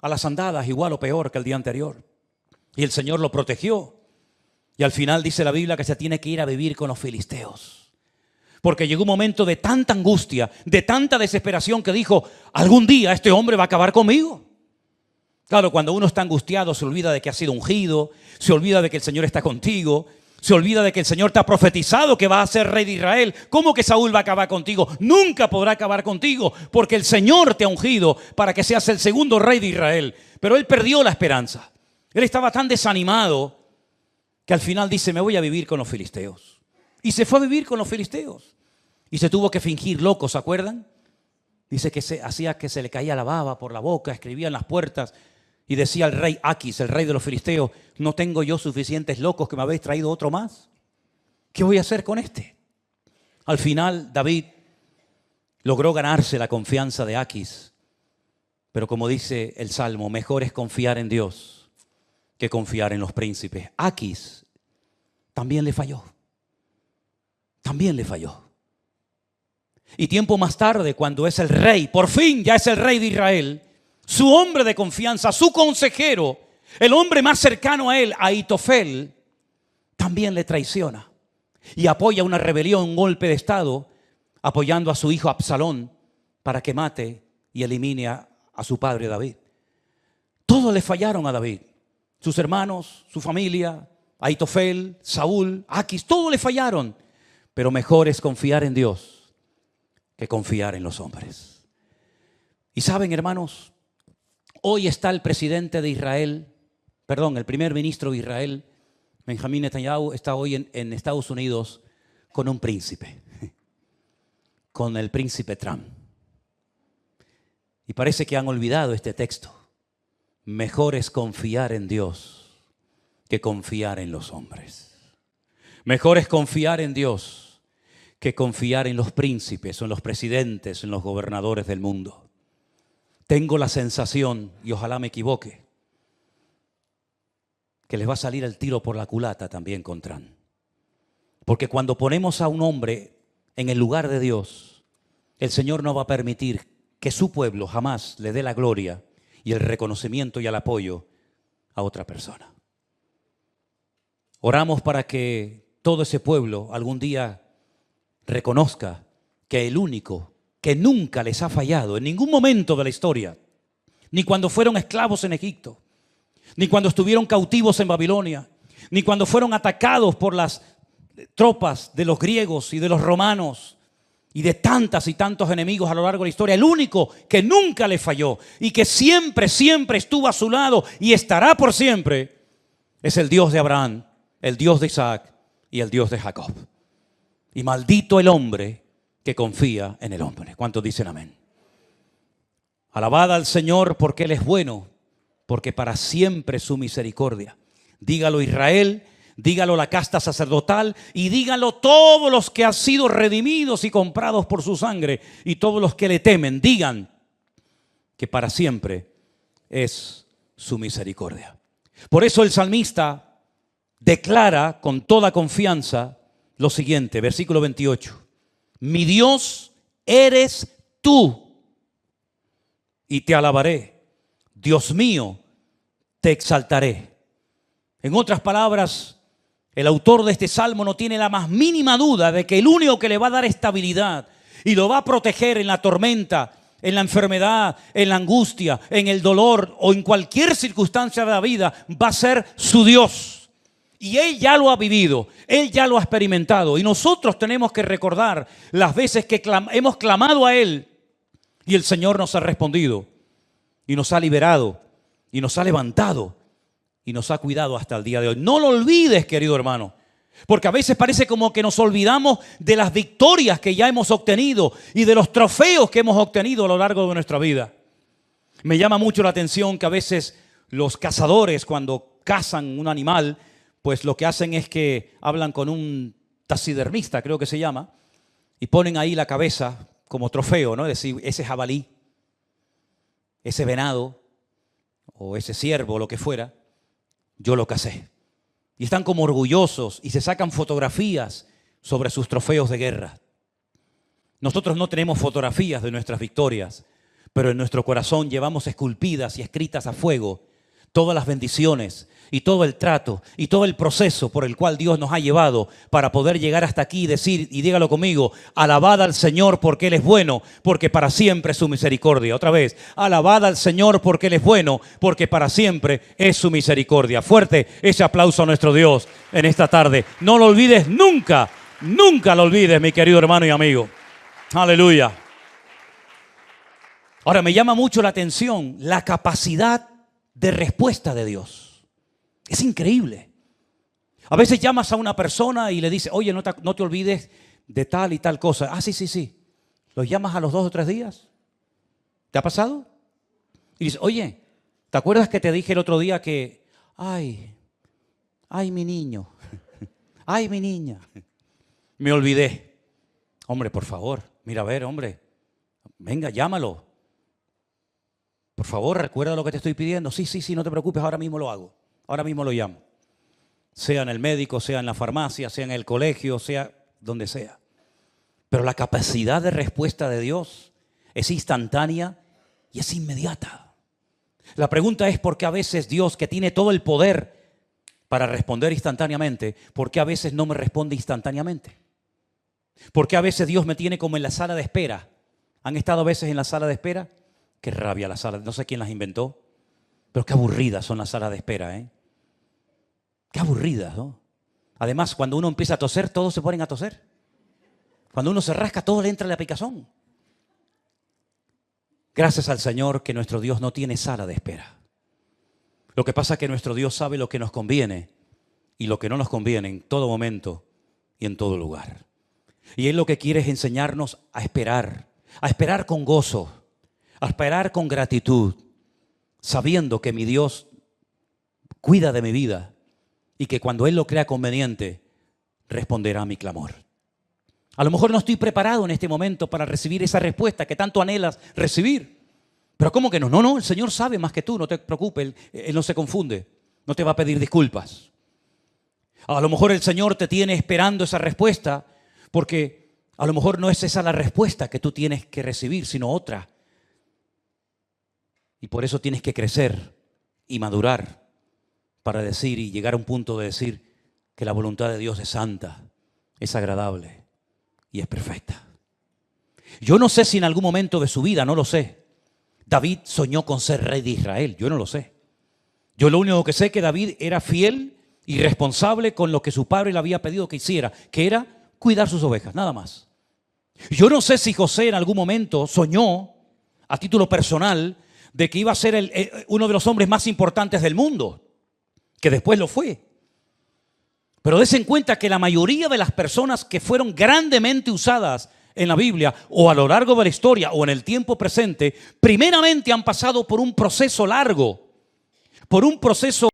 a las andadas, igual o peor que el día anterior. Y el Señor lo protegió. Y al final dice la Biblia que se tiene que ir a vivir con los filisteos. Porque llegó un momento de tanta angustia, de tanta desesperación que dijo, algún día este hombre va a acabar conmigo. Claro, cuando uno está angustiado se olvida de que ha sido ungido, se olvida de que el Señor está contigo, se olvida de que el Señor te ha profetizado que va a ser rey de Israel. ¿Cómo que Saúl va a acabar contigo? Nunca podrá acabar contigo, porque el Señor te ha ungido para que seas el segundo rey de Israel. Pero él perdió la esperanza. Él estaba tan desanimado que al final dice, me voy a vivir con los filisteos. Y se fue a vivir con los filisteos. Y se tuvo que fingir loco, ¿se acuerdan? Dice que hacía que se le caía la baba por la boca, escribía en las puertas. Y decía el rey Aquis, el rey de los filisteos, ¿no tengo yo suficientes locos que me habéis traído otro más? ¿Qué voy a hacer con este? Al final David logró ganarse la confianza de Aquis. Pero como dice el Salmo, mejor es confiar en Dios que confiar en los príncipes. Aquis también le falló. También le falló. Y tiempo más tarde, cuando es el rey, por fin ya es el rey de Israel, su hombre de confianza, su consejero, el hombre más cercano a él, Ahitofel, también le traiciona. y apoya una rebelión, un golpe de Estado, apoyando a su hijo Absalón para que mate y elimine a su padre David. Todos le fallaron a David. Sus hermanos, su familia, Ahitofel, Saúl, Aquis, todos le fallaron. Pero mejor es confiar en Dios que confiar en los hombres. Y saben, hermanos, hoy está el presidente de Israel, el primer ministro de Israel, Benjamín Netanyahu, está hoy en Estados Unidos con un príncipe, con el príncipe Trump. Y parece que han olvidado este texto. Mejor es confiar en Dios que confiar en los hombres. Mejor es confiar en Dios que confiar en los príncipes, o en los presidentes, en los gobernadores del mundo. Tengo la sensación, y ojalá me equivoque, que les va a salir el tiro por la culata también con Trump. Porque cuando ponemos a un hombre en el lugar de Dios, el Señor no va a permitir que su pueblo jamás le dé la gloria y el reconocimiento y el apoyo a otra persona. Oramos para que todo ese pueblo algún día reconozca que el único que nunca les ha fallado en ningún momento de la historia, ni cuando fueron esclavos en Egipto, ni cuando estuvieron cautivos en Babilonia, ni cuando fueron atacados por las tropas de los griegos y de los romanos y de tantas y tantos enemigos a lo largo de la historia, el único que nunca le falló y que siempre, siempre estuvo a su lado y estará por siempre, es el Dios de Abraham, el Dios de Isaac y el Dios de Jacob. Y maldito el hombre que confía en el hombre. ¿Cuántos dicen amén? Alabad al Señor porque Él es bueno, porque para siempre su misericordia. Dígalo Israel, dígalo la casta sacerdotal y dígalo todos los que han sido redimidos y comprados por su sangre y todos los que le temen. Digan que para siempre es su misericordia. Por eso el salmista declara con toda confianza lo siguiente, versículo 28. Mi Dios eres tú y te alabaré. Dios mío, te exaltaré. En otras palabras, el autor de este salmo no tiene la más mínima duda de que el único que le va a dar estabilidad y lo va a proteger en la tormenta, en la enfermedad, en la angustia, en el dolor o en cualquier circunstancia de la vida va a ser su Dios. Y Él ya lo ha vivido, Él ya lo ha experimentado. Y nosotros tenemos que recordar las veces que hemos clamado a Él y el Señor nos ha respondido y nos ha liberado y nos ha levantado y nos ha cuidado hasta el día de hoy. No lo olvides, querido hermano, porque a veces parece como que nos olvidamos de las victorias que ya hemos obtenido y de los trofeos que hemos obtenido a lo largo de nuestra vida. Me llama mucho la atención que a veces los cazadores, cuando cazan un animal, pues lo que hacen es que hablan con un taxidermista, creo que se llama, y ponen ahí la cabeza como trofeo, ¿no? Es decir, ese jabalí, ese venado o ese ciervo, lo que fuera, yo lo cacé. Y están como orgullosos y se sacan fotografías sobre sus trofeos de guerra. Nosotros no tenemos fotografías de nuestras victorias, pero en nuestro corazón llevamos esculpidas y escritas a fuego todas las bendiciones y todo el trato y todo el proceso por el cual Dios nos ha llevado para poder llegar hasta aquí y decir, y dígalo conmigo, alabad al Señor porque Él es bueno, porque para siempre es su misericordia. Otra vez, alabad al Señor porque Él es bueno, porque para siempre es su misericordia. Fuerte ese aplauso a nuestro Dios en esta tarde. No lo olvides nunca, nunca lo olvides, mi querido hermano y amigo. Aleluya. Ahora me llama mucho la atención la capacidad de respuesta de Dios. Es increíble. A veces llamas a una persona y le dices, oye, no te olvides de tal y tal cosa. Ah, sí. ¿Los llamas a los 2 o 3 días? ¿Te ha pasado? Y dices, oye, ¿te acuerdas que te dije el otro día que, ay, mi niño, ay, mi niña, me olvidé? Hombre, por favor, mira, a ver, hombre, venga, llámalo. Por favor, recuerda lo que te estoy pidiendo. Sí, no te preocupes, ahora mismo lo hago. Ahora mismo lo llamo. Sea en el médico, sea en la farmacia, sea en el colegio, sea donde sea. Pero la capacidad de respuesta de Dios es instantánea y es inmediata. La pregunta es por qué a veces Dios, que tiene todo el poder, para responder instantáneamente, ¿por qué a veces no me responde instantáneamente? ¿Por qué a veces Dios me tiene como en la sala de espera? ¿Han estado a veces en la sala de espera? Qué rabia la sala, no sé quién las inventó, pero qué aburridas son las salas de espera, ¿eh? Qué aburridas, ¿no? Además, cuando uno empieza a toser, todos se ponen a toser. Cuando uno se rasca, todo le entra la picazón. Gracias al Señor que nuestro Dios no tiene sala de espera. Lo que pasa es que nuestro Dios sabe lo que nos conviene y lo que no nos conviene en todo momento y en todo lugar. Y Él lo que quiere es enseñarnos a esperar con gozo, a esperar con gratitud, sabiendo que mi Dios cuida de mi vida y que cuando Él lo crea conveniente, responderá a mi clamor. A lo mejor no estoy preparado en este momento para recibir esa respuesta que tanto anhelas recibir. Pero ¿cómo que no? No, el Señor sabe más que tú, no te preocupes, Él no se confunde, no te va a pedir disculpas. A lo mejor el Señor te tiene esperando esa respuesta porque a lo mejor no es esa la respuesta que tú tienes que recibir, sino otra. Y por eso tienes que crecer y madurar para decir y llegar a un punto de decir que la voluntad de Dios es santa, es agradable y es perfecta. Yo no sé si en algún momento de su vida, no lo sé, David soñó con ser rey de Israel, yo no lo sé. Yo lo único que sé es que David era fiel y responsable con lo que su padre le había pedido que hiciera, que era cuidar sus ovejas, nada más. Yo no sé si José en algún momento soñó, a título personal, de que iba a ser uno de los hombres más importantes del mundo, que después lo fue. Pero des en cuenta que la mayoría de las personas que fueron grandemente usadas en la Biblia o a lo largo de la historia o en el tiempo presente, primeramente han pasado por un proceso largo, por un proceso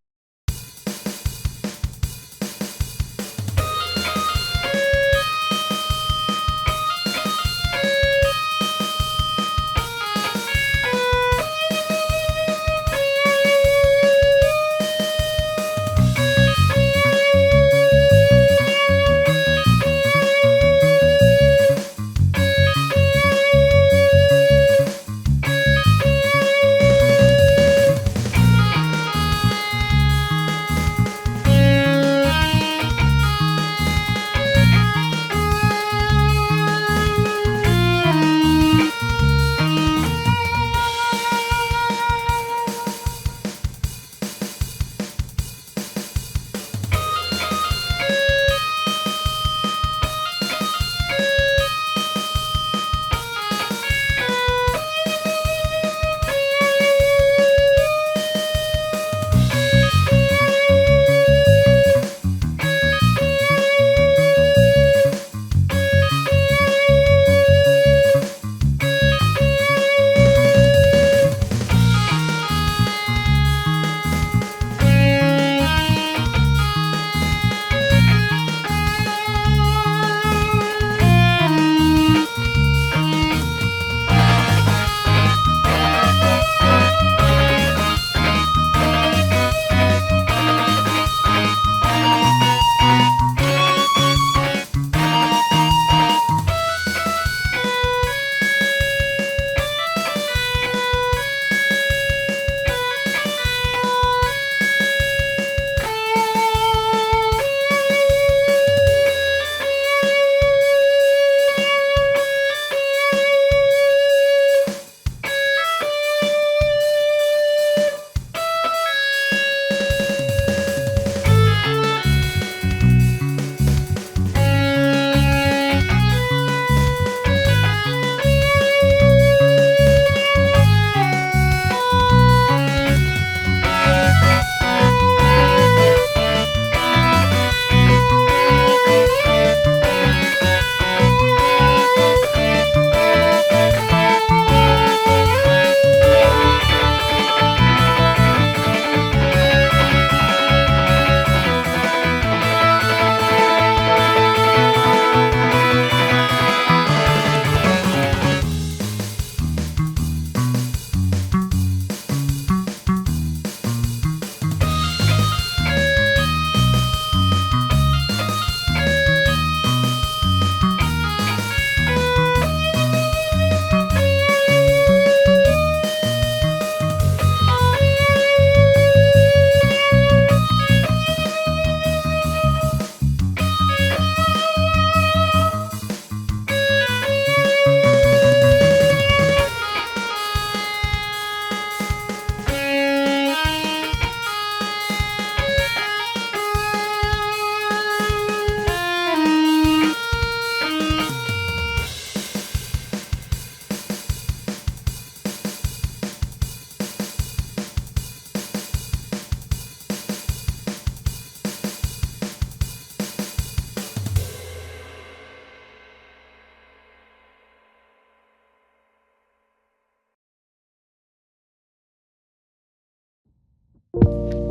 Thank you.